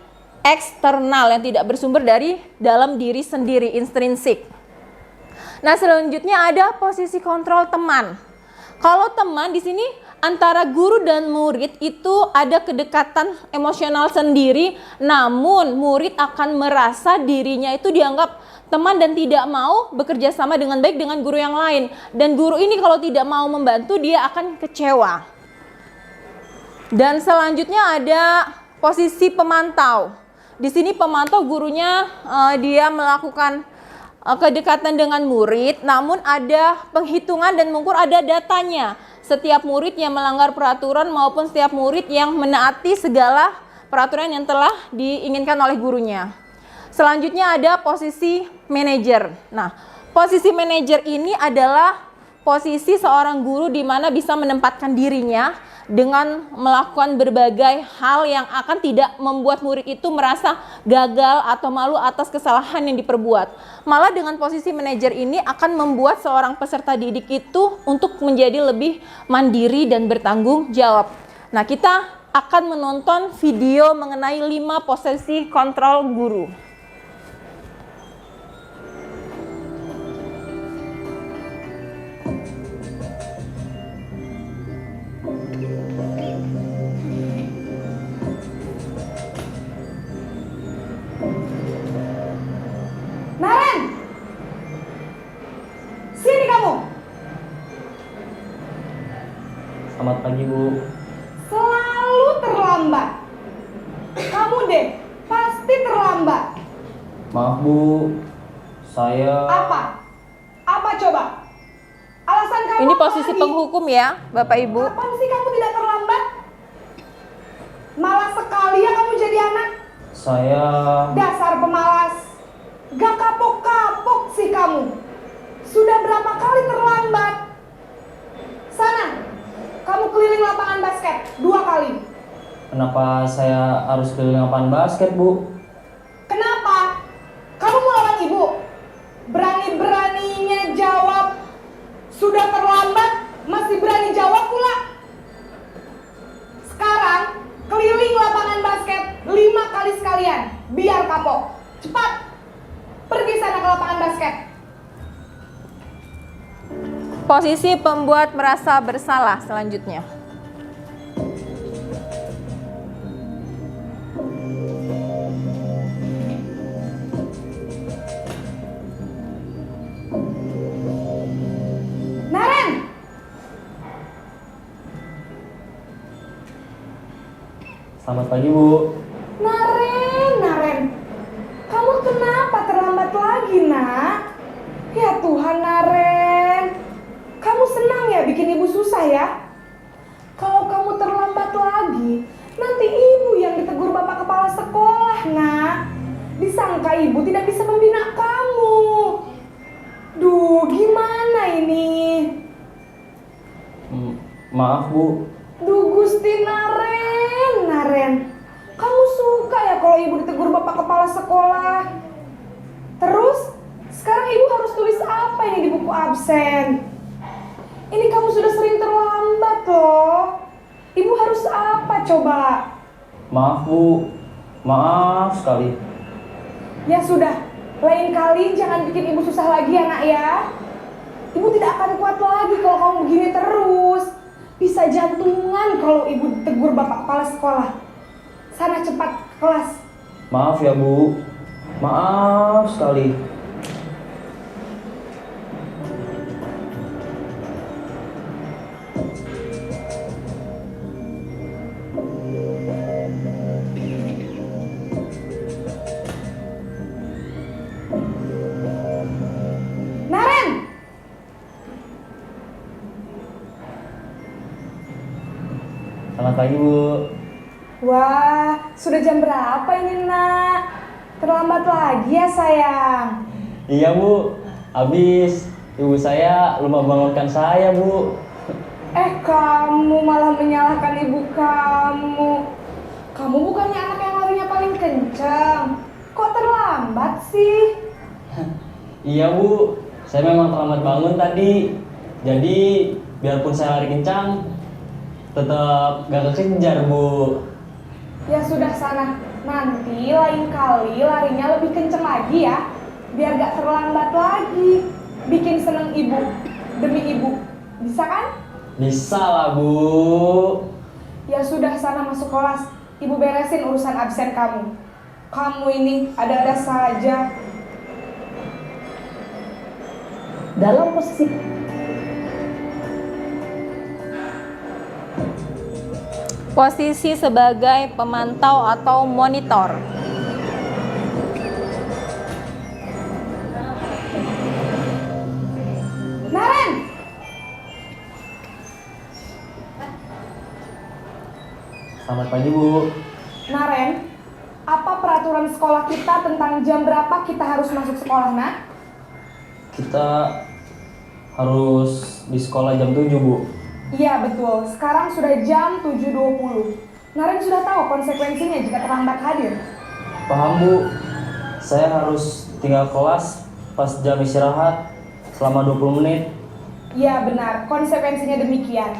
Speaker 6: eksternal yang tidak bersumber dari dalam diri sendiri, intrinsik. Nah, selanjutnya ada posisi kontrol teman. Kalau teman di sini antara guru dan murid itu ada kedekatan emosional sendiri, namun murid akan merasa dirinya itu dianggap teman dan tidak mau bekerja sama dengan baik dengan guru yang lain. Dan guru ini kalau tidak mau membantu, dia akan kecewa. Dan selanjutnya ada posisi pemantau. Di sini pemantau gurunya dia melakukan kedekatan dengan murid, namun ada penghitungan dan mengukur, ada datanya. Setiap murid yang melanggar peraturan maupun setiap murid yang menaati segala peraturan yang telah diinginkan oleh gurunya. Selanjutnya ada posisi manajer. Nah, posisi manajer ini adalah posisi seorang guru di mana bisa menempatkan dirinya dengan melakukan berbagai hal yang akan tidak membuat murid itu merasa gagal atau malu atas kesalahan yang diperbuat. Malah dengan posisi manajer ini akan membuat seorang peserta didik itu untuk menjadi lebih mandiri dan bertanggung jawab. Nah, kita akan menonton video mengenai 5 posisi kontrol guru.
Speaker 7: Selamat pagi, Bu.
Speaker 4: Selalu terlambat. Kamu deh, pasti terlambat.
Speaker 7: Maaf, Bu. Saya...
Speaker 4: Apa? Apa coba? Alasan kamu
Speaker 6: Ini
Speaker 4: apa
Speaker 6: posisi
Speaker 4: lagi?
Speaker 6: penghukum ya, Bapak Ibu.
Speaker 4: Kapan sih kamu tidak terlambat? Malas sekali ya kamu jadi anak.
Speaker 7: Saya...
Speaker 4: Dasar pemalas. Gak kapok-kapok sih kamu. Sudah berapa kali terlambat? Sana, kamu keliling lapangan basket 2 kali.
Speaker 7: Kenapa saya harus keliling lapangan basket, Bu?
Speaker 4: Kenapa? Kamu mau lawan ibu? Berani-beraninya jawab. Sudah terlambat, masih berani jawab pula. Sekarang, keliling lapangan basket 5 kali sekalian. Biar kapok. Cepat, pergi sana ke lapangan basket.
Speaker 6: Posisi pembuat merasa bersalah selanjutnya.
Speaker 4: Naren!
Speaker 7: Selamat pagi, Bu.
Speaker 4: Naren. Kamu kenapa terlambat lagi, nak? Ya Tuhan, Naren. Kamu senang ya bikin ibu susah ya? Kalau kamu terlambat lagi, nanti ibu yang ditegur bapak kepala sekolah, nak. Disangka ibu tidak bisa membina kamu. Duh, gimana ini?
Speaker 7: Maaf, Bu.
Speaker 4: Duh, Gusti Naren. Kamu suka ya kalau ibu ditegur bapak kepala sekolah? Terus, sekarang ibu harus tulis apa ini di buku absen? Ini kamu sudah sering terlambat loh. Ibu harus apa coba?
Speaker 7: Maaf, Bu. Maaf sekali.
Speaker 4: Ya sudah, lain kali jangan bikin ibu susah lagi ya nak ya. Ibu tidak akan kuat lagi kalau kamu begini terus. Bisa jantungan kalau ibu ditegur bapak kepala sekolah. Sana cepat ke kelas.
Speaker 7: Maaf ya, Bu. Maaf sekali.
Speaker 4: Naren!
Speaker 7: Selamat pagi, Bu.
Speaker 4: Wah, sudah jam berapa ini nak? Terlambat lagi ya sayang.
Speaker 7: Iya, Bu. Habis ibu saya lupa bangunkan saya, Bu.
Speaker 4: Kamu malah menyalahkan ibu kamu. Kamu bukannya anak yang larinya paling kencang. Kok terlambat sih?
Speaker 7: Iya, Bu. Saya memang terlambat bangun tadi. Jadi, biarpun saya lari kencang, tetap gak kekejar, Bu.
Speaker 4: Ya sudah sana. Nanti lain kali larinya lebih kencang lagi ya. Biar gak terlambat lagi. Bikin seneng ibu. Demi ibu. Bisa kan?
Speaker 7: Bisa lah, Bu.
Speaker 4: Ya sudah sana masuk kelas. Ibu beresin urusan absen kamu. Kamu ini ada-ada saja. Dalam posisi
Speaker 6: Posisi sebagai pemantau atau monitor.
Speaker 4: Naren!
Speaker 7: Selamat pagi, Bu.
Speaker 4: Naren, apa peraturan sekolah kita tentang jam berapa kita harus masuk sekolah, nak?
Speaker 7: Kita harus di sekolah jam 7, Bu.
Speaker 4: Iya betul, sekarang sudah jam 7.20. Naren sudah tahu konsekuensinya jika terlambat hadir.
Speaker 7: Paham, Bu. Saya harus tinggal kelas pas jam istirahat selama 20 menit.
Speaker 4: Iya benar, konsekuensinya demikian.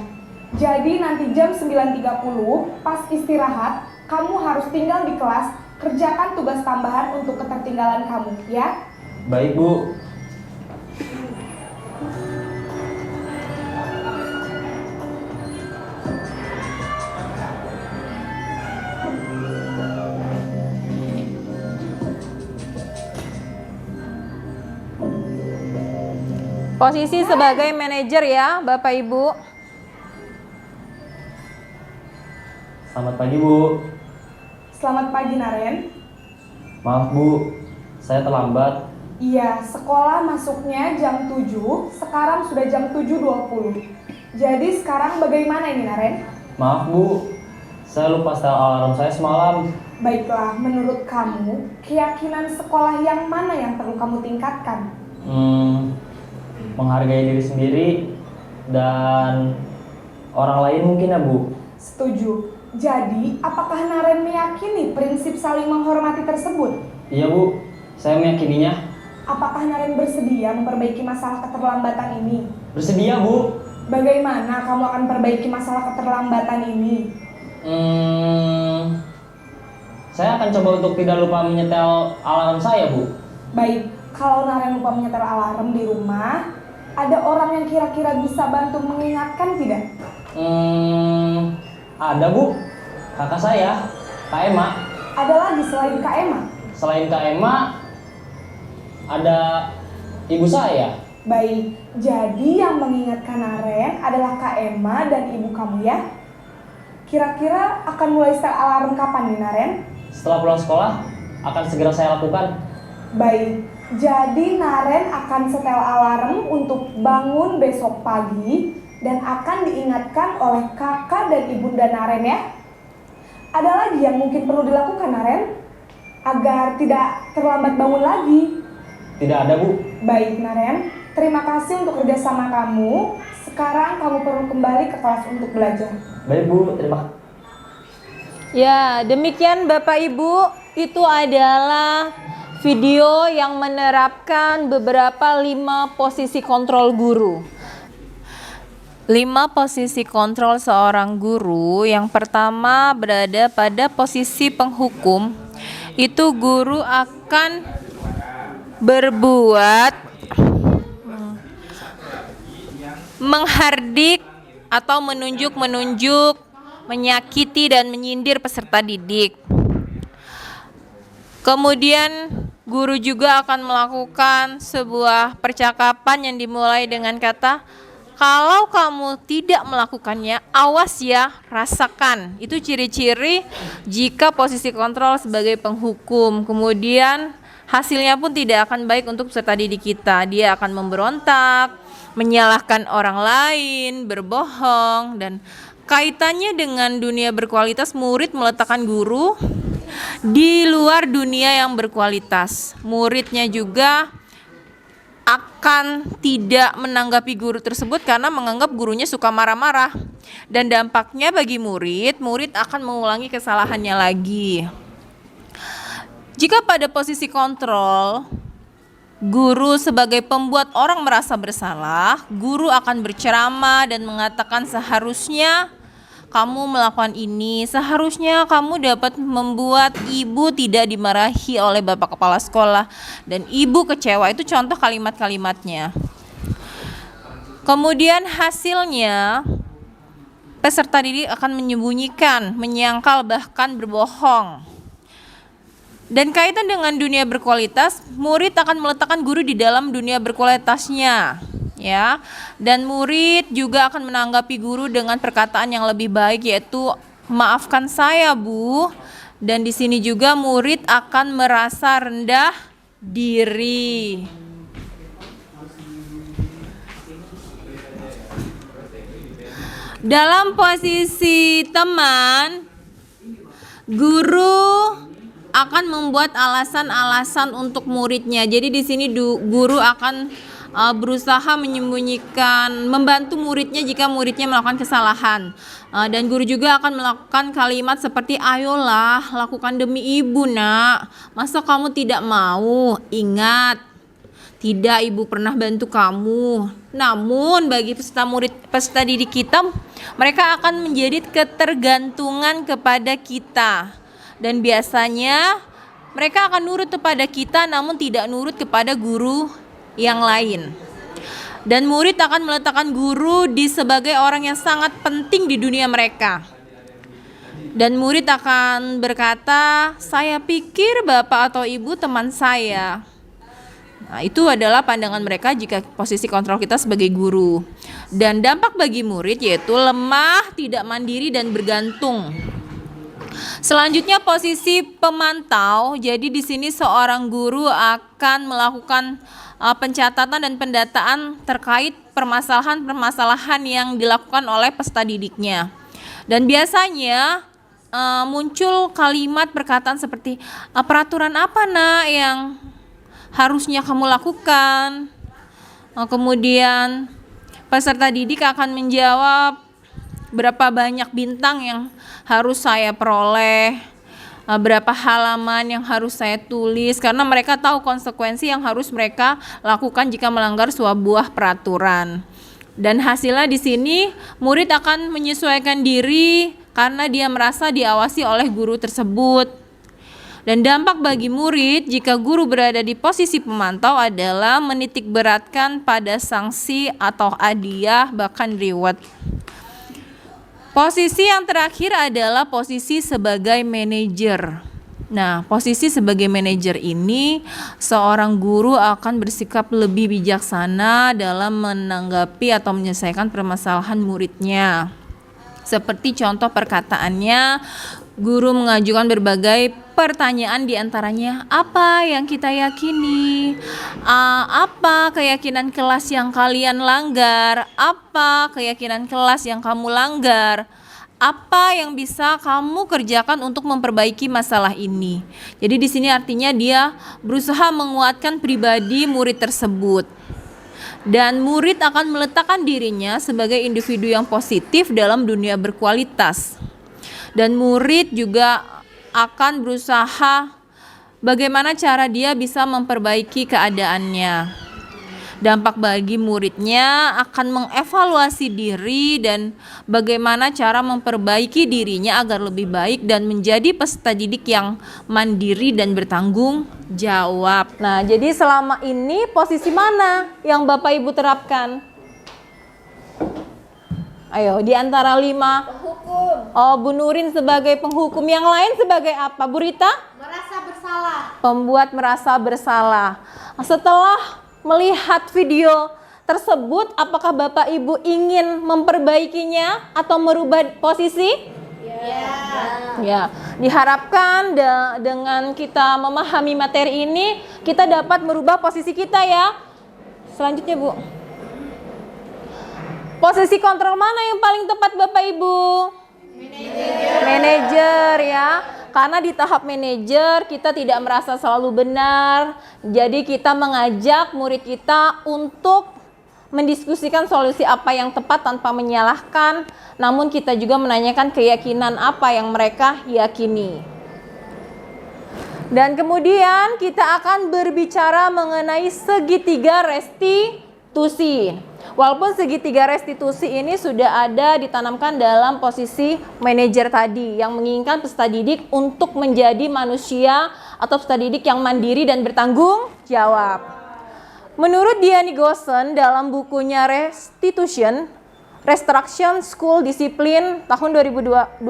Speaker 4: Jadi nanti jam 9.30 pas istirahat, kamu harus tinggal di kelas, kerjakan tugas tambahan untuk ketertinggalan kamu, ya?
Speaker 7: Baik, Bu.
Speaker 6: Posisi sebagai manajer ya, Bapak Ibu.
Speaker 7: Selamat pagi, Bu.
Speaker 4: Selamat pagi, Naren.
Speaker 7: Maaf, Bu. Saya terlambat.
Speaker 4: Iya, sekolah masuknya jam 7, sekarang sudah jam 7.20. Jadi sekarang bagaimana ini, Naren?
Speaker 7: Maaf, Bu. Saya lupa setel alarm saya semalam.
Speaker 4: Baiklah, menurut kamu, keyakinan sekolah yang mana yang perlu kamu tingkatkan?
Speaker 7: Menghargai diri sendiri dan orang lain mungkin ya, Bu.
Speaker 4: Setuju. Jadi, apakah Naren meyakini prinsip saling menghormati tersebut?
Speaker 7: Iya, Bu. Saya meyakininya.
Speaker 4: Apakah Naren bersedia memperbaiki masalah keterlambatan ini?
Speaker 7: Bersedia, Bu.
Speaker 4: Bagaimana kamu akan perbaiki masalah keterlambatan ini?
Speaker 7: Saya akan coba untuk tidak lupa menyetel alarm saya, Bu.
Speaker 4: Baik, kalau Naren lupa menyetel alarm di rumah, ada orang yang kira-kira bisa bantu mengingatkan tidak?
Speaker 7: Ada, Bu. Kakak saya, Kak Emma.
Speaker 4: Ada lagi selain Kak Emma?
Speaker 7: Selain Kak Emma, ada ibu saya.
Speaker 4: Baik, jadi yang mengingatkan Naren adalah Kak Emma dan ibu kamu ya? Kira-kira akan mulai setel alarm kapan nih, Naren?
Speaker 7: Setelah pulang sekolah, akan segera saya lakukan.
Speaker 4: Baik, jadi Naren akan setel alarm untuk bangun besok pagi dan akan diingatkan oleh kakak dan ibunda Naren ya. Ada lagi yang mungkin perlu dilakukan, Naren? Agar tidak terlambat bangun lagi.
Speaker 7: Tidak ada, Bu.
Speaker 4: Baik, Naren. Terima kasih untuk kerjasama kamu. Sekarang kamu perlu kembali ke kelas untuk belajar.
Speaker 7: Baik, Bu. Terima kasih.
Speaker 6: Ya, demikian Bapak Ibu, itu adalah video yang menerapkan beberapa 5 posisi kontrol guru. 5 posisi kontrol seorang guru. Yang pertama berada pada posisi penghukum. Itu guru akan berbuat menghardik atau menunjuk-menunjuk, menyakiti dan menyindir peserta didik. Kemudian guru juga akan melakukan sebuah percakapan yang dimulai dengan kata, kalau kamu tidak melakukannya, awas ya, rasakan. Itu ciri-ciri jika posisi kontrol sebagai penghukum. Kemudian hasilnya pun tidak akan baik untuk peserta didik kita. Dia akan memberontak, menyalahkan orang lain, berbohong, dan kaitannya dengan dunia berkualitas, murid meletakkan guru di luar dunia yang berkualitas. Muridnya juga akan tidak menanggapi guru tersebut karena menganggap gurunya suka marah-marah. Dan dampaknya bagi murid akan mengulangi kesalahannya lagi. Jika pada posisi kontrol, guru sebagai pembuat orang merasa bersalah, guru akan berceramah dan mengatakan seharusnya kamu melakukan ini, seharusnya kamu dapat membuat ibu tidak dimarahi oleh bapak kepala sekolah dan ibu kecewa. Itu contoh kalimat-kalimatnya. Kemudian hasilnya peserta didik akan menyembunyikan, menyangkal, bahkan berbohong. Dan kaitan dengan dunia berkualitas, murid akan meletakkan guru di dalam dunia berkualitasnya, ya. Dan murid juga akan menanggapi guru dengan perkataan yang lebih baik, yaitu maafkan saya, Bu. Dan di sini juga murid akan merasa rendah diri. Dalam posisi teman, guru akan membuat alasan-alasan untuk muridnya. Jadi di sini guru akan berusaha menyembunyikan, membantu muridnya jika muridnya melakukan kesalahan. Dan guru juga akan melakukan kalimat seperti, ayolah lakukan demi ibu nak, masa kamu tidak mau? Ingat, tidak ibu pernah bantu kamu. Namun bagi peserta didik kita, mereka akan menjadi ketergantungan kepada kita. Dan biasanya mereka akan nurut kepada kita namun tidak nurut kepada guru yang lain. Dan murid akan meletakkan guru sebagai orang yang sangat penting di dunia mereka. Dan murid akan berkata, saya pikir bapak atau ibu teman saya. Nah, itu adalah pandangan mereka jika posisi kontrol kita sebagai guru. Dan dampak bagi murid yaitu lemah, tidak mandiri, dan bergantung. Selanjutnya posisi pemantau. Jadi di sini seorang guru akan melakukan pencatatan dan pendataan terkait permasalahan-permasalahan yang dilakukan oleh peserta didiknya. Dan biasanya muncul kalimat perkataan seperti peraturan apa nak yang harusnya kamu lakukan. Kemudian peserta didik akan menjawab berapa banyak bintang yang harus saya peroleh, berapa halaman yang harus saya tulis, karena mereka tahu konsekuensi yang harus mereka lakukan jika melanggar sebuah peraturan. Dan hasilnya di sini murid akan menyesuaikan diri karena dia merasa diawasi oleh guru tersebut. Dan dampak bagi murid jika guru berada di posisi pemantau adalah menitik beratkan pada sanksi atau hadiah bahkan reward. Posisi yang terakhir adalah posisi sebagai manajer. Nah, posisi sebagai manajer ini seorang guru akan bersikap lebih bijaksana dalam menanggapi atau menyelesaikan permasalahan muridnya. Seperti contoh perkataannya, guru mengajukan berbagai pertanyaan diantaranya, apa yang kita yakini? Apa keyakinan kelas yang kalian langgar? Apa keyakinan kelas yang kamu langgar? Apa yang bisa kamu kerjakan untuk memperbaiki masalah ini? Jadi di sini artinya dia berusaha menguatkan pribadi murid tersebut. Dan murid akan meletakkan dirinya sebagai individu yang positif dalam dunia berkualitas. Dan murid juga akan berusaha bagaimana cara dia bisa memperbaiki keadaannya. Dampak bagi muridnya akan mengevaluasi diri dan bagaimana cara memperbaiki dirinya agar lebih baik dan menjadi peserta didik yang mandiri dan bertanggung jawab. Nah, jadi selama ini posisi mana yang Bapak Ibu terapkan? Ayo, di antara 5.
Speaker 8: Penghukum.
Speaker 6: Oh, Bu Nurin sebagai penghukum, yang lain sebagai apa? Bu Rita?
Speaker 8: Merasa bersalah.
Speaker 6: Pembuat merasa bersalah. Setelah melihat video tersebut, apakah Bapak Ibu ingin memperbaikinya atau merubah posisi? Ya, diharapkan dengan kita memahami materi ini, kita dapat merubah posisi kita ya. Selanjutnya Bu, posisi kontrol mana yang paling tepat Bapak Ibu? Manajer ya. Karena di tahap manajer kita tidak merasa selalu benar. Jadi kita mengajak murid kita untuk mendiskusikan solusi apa yang tepat tanpa menyalahkan. Namun kita juga menanyakan keyakinan apa yang mereka yakini. Dan kemudian kita akan berbicara mengenai segitiga restitusi. Walaupun segitiga restitusi ini sudah ada ditanamkan dalam posisi manajer tadi yang menginginkan peserta didik untuk menjadi manusia atau peserta didik yang mandiri dan bertanggung jawab. Menurut Diani Goosen dalam bukunya Restruction School Discipline tahun 2001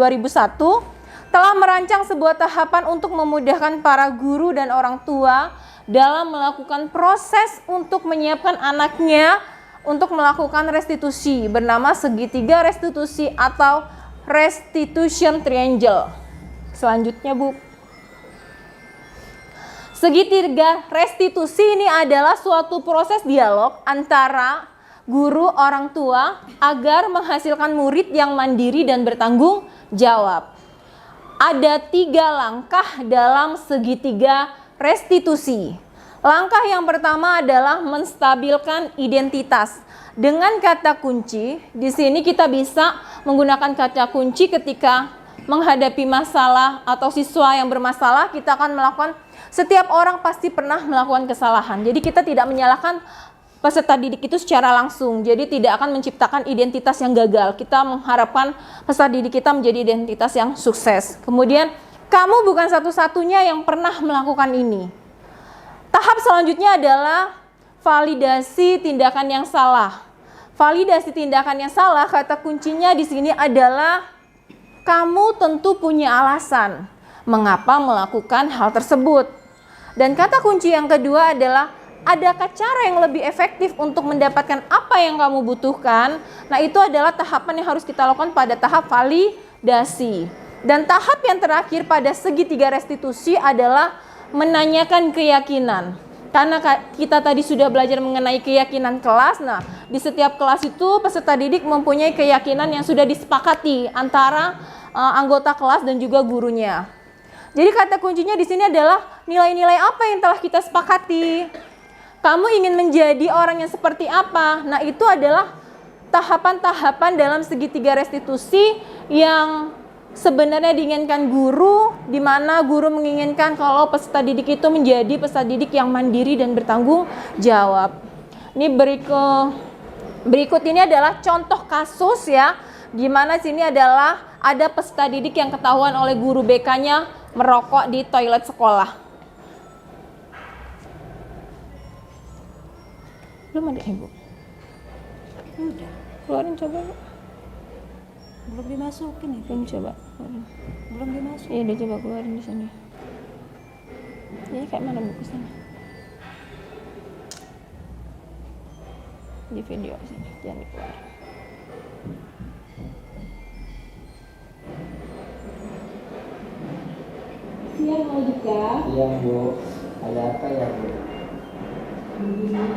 Speaker 6: telah merancang sebuah tahapan untuk memudahkan para guru dan orang tua dalam melakukan proses untuk menyiapkan anaknya untuk melakukan restitusi bernama segitiga restitusi atau restitution triangle. Selanjutnya Bu, segitiga restitusi ini adalah suatu proses dialog antara guru orang tua agar menghasilkan murid yang mandiri dan bertanggung jawab. Ada 3 langkah dalam segitiga restitusi. Langkah yang pertama adalah menstabilkan identitas. Dengan kata kunci, di sini kita bisa menggunakan kata kunci ketika menghadapi masalah atau siswa yang bermasalah. Kita akan melakukan, setiap orang pasti pernah melakukan kesalahan. Jadi kita tidak menyalahkan peserta didik itu secara langsung. Jadi tidak akan menciptakan identitas yang gagal. Kita mengharapkan peserta didik kita menjadi identitas yang sukses. Kemudian, kamu bukan satu-satunya yang pernah melakukan ini. Tahap selanjutnya adalah validasi tindakan yang salah. Validasi tindakan yang salah, kata kuncinya di sini adalah kamu tentu punya alasan mengapa melakukan hal tersebut. Dan kata kunci yang kedua adalah adakah cara yang lebih efektif untuk mendapatkan apa yang kamu butuhkan? Nah, itu adalah tahapan yang harus kita lakukan pada tahap validasi. Dan tahap yang terakhir pada segitiga restitusi adalah menanyakan keyakinan. Karena kita tadi sudah belajar mengenai keyakinan kelas. Nah, di setiap kelas itu peserta didik mempunyai keyakinan yang sudah disepakati antara anggota kelas dan juga gurunya. Jadi kata kuncinya di sini adalah nilai-nilai apa yang telah kita sepakati. Kamu ingin menjadi orang yang seperti apa? Nah, itu adalah tahapan-tahapan dalam segitiga restitusi yang sebenarnya diinginkan guru, di mana guru menginginkan kalau peserta didik itu menjadi peserta didik yang mandiri dan bertanggung jawab. Ini berikut ini adalah contoh kasus ya, di mana sini adalah ada peserta didik yang ketahuan oleh guru BK-nya merokok di toilet sekolah. Belum ada ibu.
Speaker 9: Udah,
Speaker 6: Keluarin coba. Bu.
Speaker 9: belum dimasukin itu.
Speaker 6: Belum coba. Keluarin.
Speaker 9: Belum dimasukin.
Speaker 6: Iya, udah coba keluarin di sini. Ini kayak mana buku sana? Di video sini, jangan dikeluarin.
Speaker 2: Siang mau buka.
Speaker 3: Siang Bu, ada apa ya Bu? Iya Bu, benar.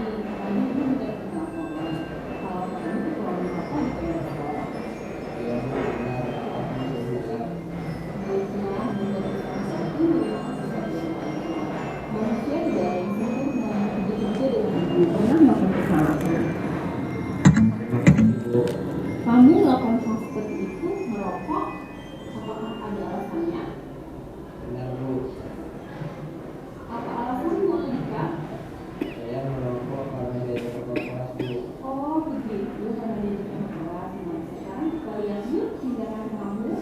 Speaker 3: Aku masih buka.
Speaker 2: Kamu melakukan hal seperti itu, merokok, apakah ada alasannya?
Speaker 3: Benar Bu,
Speaker 2: Apa alasanmu Alika?
Speaker 3: saya merokok karena dia merokok kelas Bu.
Speaker 2: Oh begitu, karena dia juga kelas. Nah sekarang kita lihat yuk tindakan kamu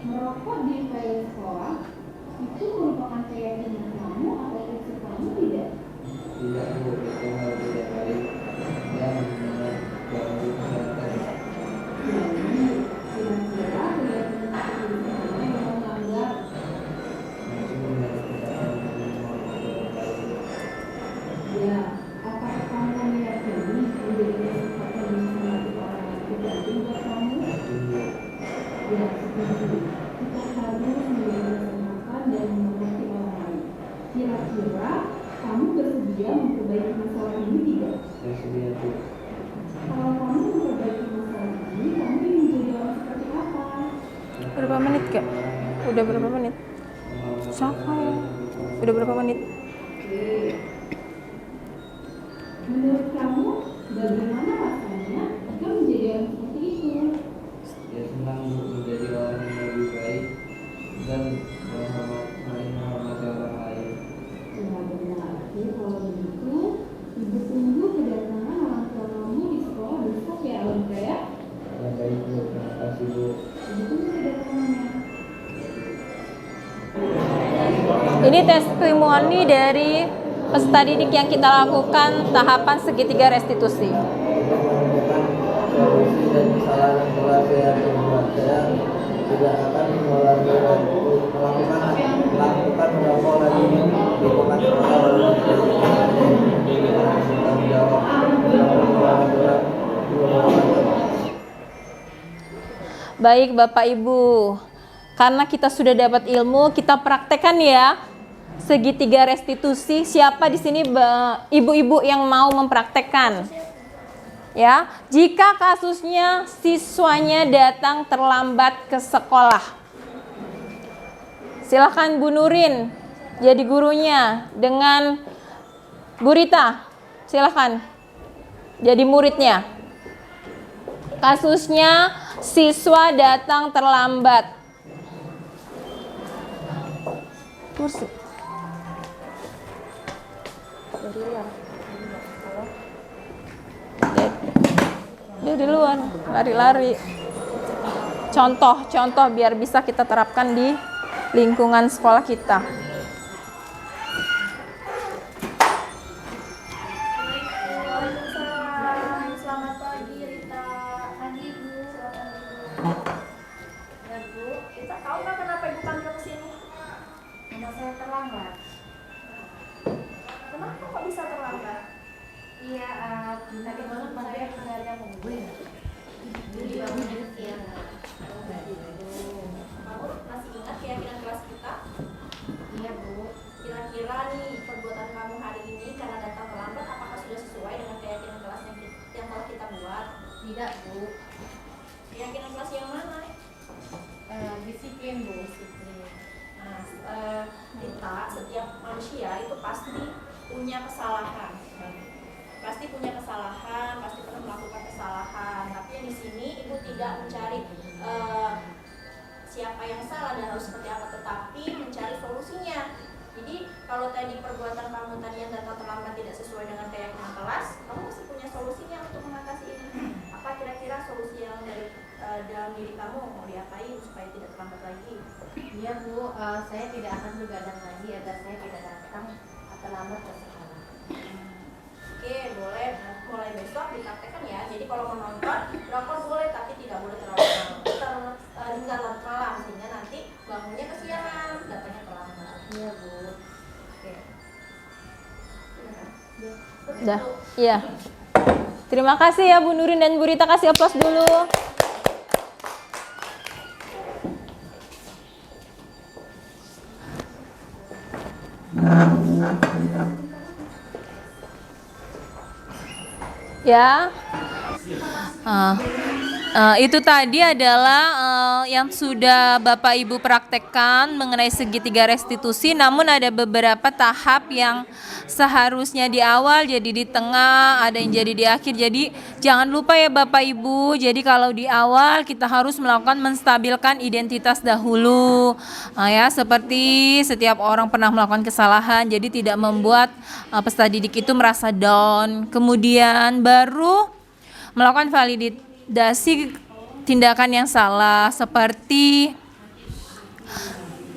Speaker 2: merokok di toilet sekolah itu merupakan keyakinan kamu atau prinsip kamu tidak?
Speaker 3: Tidak Bu, itu hal tidak baik dan mengganggu kesehatan.
Speaker 2: Jadi kira-kira keyakinan kamu yang melanggar.
Speaker 3: Masih mengganggu kesehatan dan merokok tidak baik.
Speaker 2: Ya, apakah kamu meyakini menjadi sesuatu yang menjadi orang yang tidak penting buat kamu?
Speaker 3: Setuju.
Speaker 2: Ya, setuju. Kita harus menjaga kesehatan dan menghormati orang lain. Kira-kira kamu bersedia memperbaiki masalah ini tidak?
Speaker 3: Saya sedia Bu.
Speaker 2: Kalau kamu memperbaiki masalah ini, kamu ingin menjadi orang seperti apa?
Speaker 6: Berapa menit, Kak? Udah berapa menit? Siapa ya? Udah berapa menit?
Speaker 2: Oke. Menurut kamu, bagaimana rasanya jika menjadi orang seperti itu?
Speaker 3: Ya senang Bu menjadi orang yang lebih baik dan menghormati orang lain.
Speaker 2: Ya benar. Oke, kalau begitu, ibu tunggu kedatangan orang tua kamu di sekolah besok ya, Alika ya.
Speaker 3: Ya baik Bu, terima kasih Bu.
Speaker 2: Ibu tunggu kedatangannya.
Speaker 6: Ini testimoni dari peserta didik yang kita lakukan tahapan segitiga restitusi.
Speaker 3: Menemukan solusi dan kesalahan yang telah saya perbuat. Saya tidak akan melakukan merokok lagi di lingkungan sekolah lalu dengan bertanggung jawab.
Speaker 6: Baik Bapak Ibu, karena kita sudah dapat ilmu, kita praktekkan ya segitiga restitusi. Siapa di sini ibu-ibu yang mau mempraktekkan? Ya, jika kasusnya siswanya datang terlambat ke sekolah, silakan Bu Nurin jadi gurunya dengan Bu Rita, silakan jadi muridnya. Kasusnya siswa datang terlambat. Kursi. Dia di luar, lari-lari. Contoh-contoh biar bisa kita terapkan di lingkungan sekolah kita.
Speaker 8: Selamat pagi Rita. Pagi Bu. Ya Bu, kita tahu nggak kenapa Ibu panggil ke sini? Karena saya terlambat. Kenapa kok bisa terlambat? Iya, tadi malam saya nggak ada nungguin. Jadi bangun siang. Kamu masih ingat Disiplin Bu, disiplin.
Speaker 6: Nah, kita setiap manusia itu pasti punya kesalahan. Pasti punya kesalahan, pasti pernah melakukan kesalahan. Tapi di sini ibu tidak mencari siapa yang salah dan harus seperti apa, tetapi mencari solusinya. Jadi kalau tadi perbuatan kamu tadi yang datang terlambat tidak sesuai dengan keyakinan kelas, kamu masih punya solusinya untuk mengatasi ini. Apa kira-kira solusi yang dari dalam diri kamu mau diapain supaya tidak terlambat lagi?
Speaker 8: Iya Bu, saya tidak akan begadang lagi agar saya tidak datang terlambat ke sekolah.
Speaker 6: Oke, boleh. Mulai besok dipraktekkan ya. Jadi kalau menonton drakor boleh, tapi tidak boleh terlalu malam sehingga nanti bangunnya kesiangan, datangnya terlambat.
Speaker 8: Iya Bu.
Speaker 6: Oke. Udah. Iya. Terima kasih ya Bu Nurin dan Bu Rita, kasih aplaus dulu. Ya. Itu tadi adalah yang sudah Bapak Ibu praktekkan mengenai segitiga restitusi, namun ada beberapa tahap yang seharusnya di awal jadi di tengah, ada yang jadi di akhir. Jadi jangan lupa ya Bapak Ibu, jadi kalau di awal kita harus melakukan menstabilkan identitas dahulu. Ya, seperti setiap orang pernah melakukan kesalahan, jadi tidak membuat peserta didik itu merasa down. Kemudian baru melakukan validasi tindakan yang salah, seperti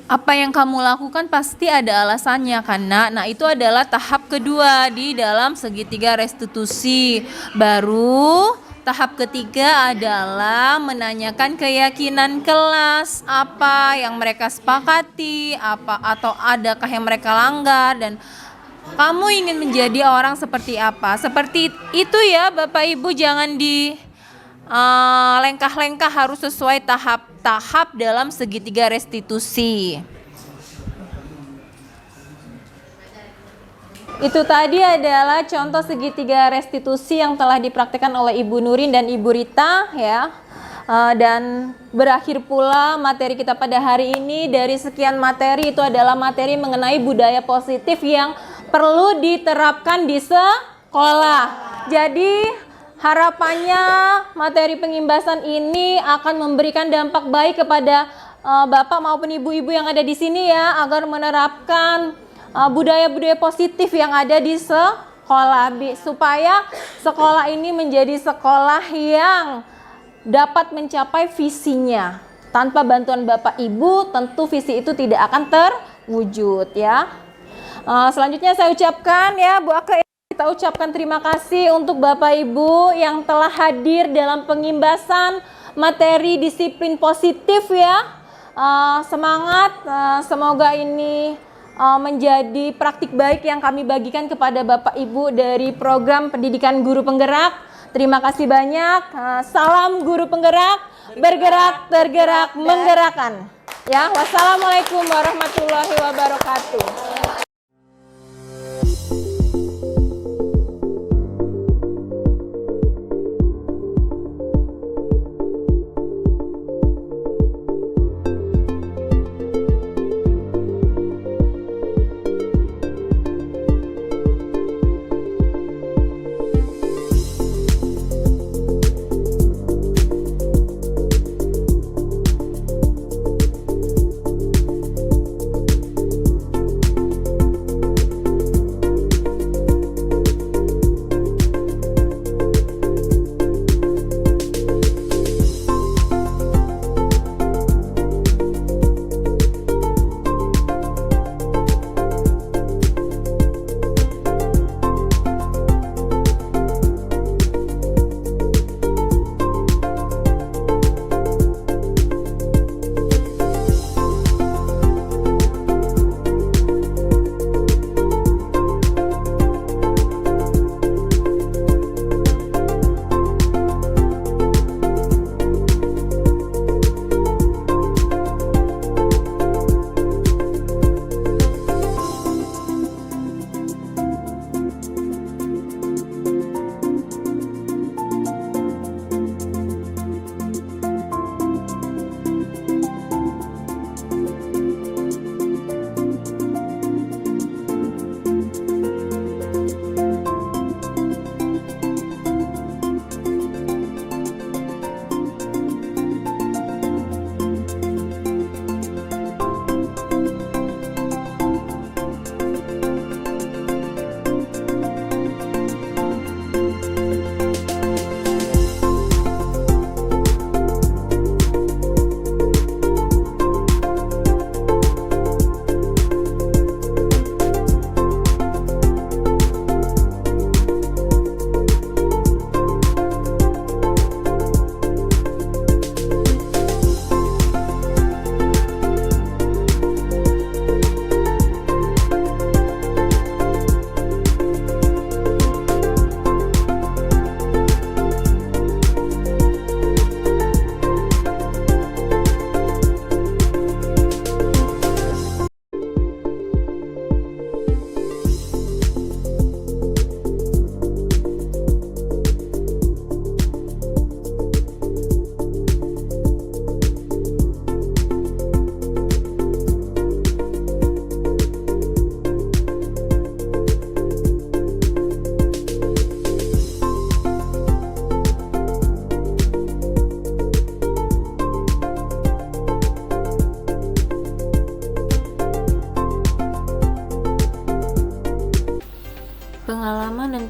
Speaker 6: apa yang kamu lakukan pasti ada alasannya kan Nak. Nah, itu adalah tahap kedua di dalam segitiga restitusi. Baru tahap ketiga adalah menanyakan keyakinan kelas, apa yang mereka sepakati, apa atau adakah yang mereka langgar, dan kamu ingin menjadi orang seperti apa. Seperti itu ya Bapak Ibu, jangan di lengkah-lengkah, harus sesuai tahap-tahap dalam segitiga restitusi. Itu tadi adalah contoh segitiga restitusi yang telah dipraktikkan oleh Ibu Nurin dan Ibu Rita ya. Dan berakhir pula materi kita pada hari ini. Dari sekian materi, itu adalah materi mengenai budaya positif yang perlu diterapkan di sekolah. Jadi harapannya materi pengimbasan ini akan memberikan dampak baik kepada Bapak maupun Ibu-ibu yang ada di sini ya, agar menerapkan budaya-budaya positif yang ada di sekolah, supaya sekolah ini menjadi sekolah yang dapat mencapai visinya. Tanpa bantuan Bapak Ibu, tentu visi itu tidak akan terwujud ya. Selanjutnya saya ucapkan ya Bu Aka, kita ucapkan terima kasih untuk Bapak Ibu yang telah hadir dalam pengimbasan materi disiplin positif ya. Semangat, semoga ini menjadi praktik baik yang kami bagikan kepada Bapak Ibu dari program pendidikan guru penggerak. Terima kasih banyak. Salam guru penggerak, bergerak, tergerak, menggerakkan. Ya, wassalamualaikum warahmatullahi wabarakatuh.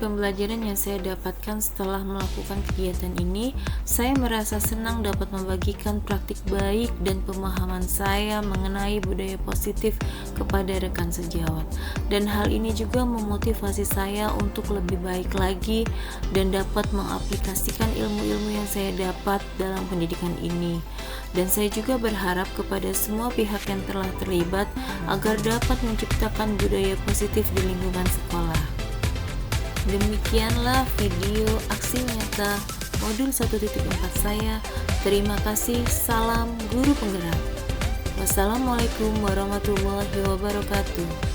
Speaker 1: pembelajaran yang saya dapatkan setelah melakukan kegiatan ini, saya merasa senang dapat membagikan praktik baik dan pemahaman saya mengenai budaya positif kepada rekan sejawat. Dan hal ini juga memotivasi saya untuk lebih baik lagi dan dapat mengaplikasikan ilmu-ilmu yang saya dapat dalam pendidikan ini. Dan saya juga berharap kepada semua pihak yang telah terlibat agar dapat menciptakan budaya positif di lingkungan sekolah. Demikianlah video aksi nyata modul 1.4 saya. Terima kasih. Salam guru penggerak. Wassalamualaikum warahmatullahi wabarakatuh.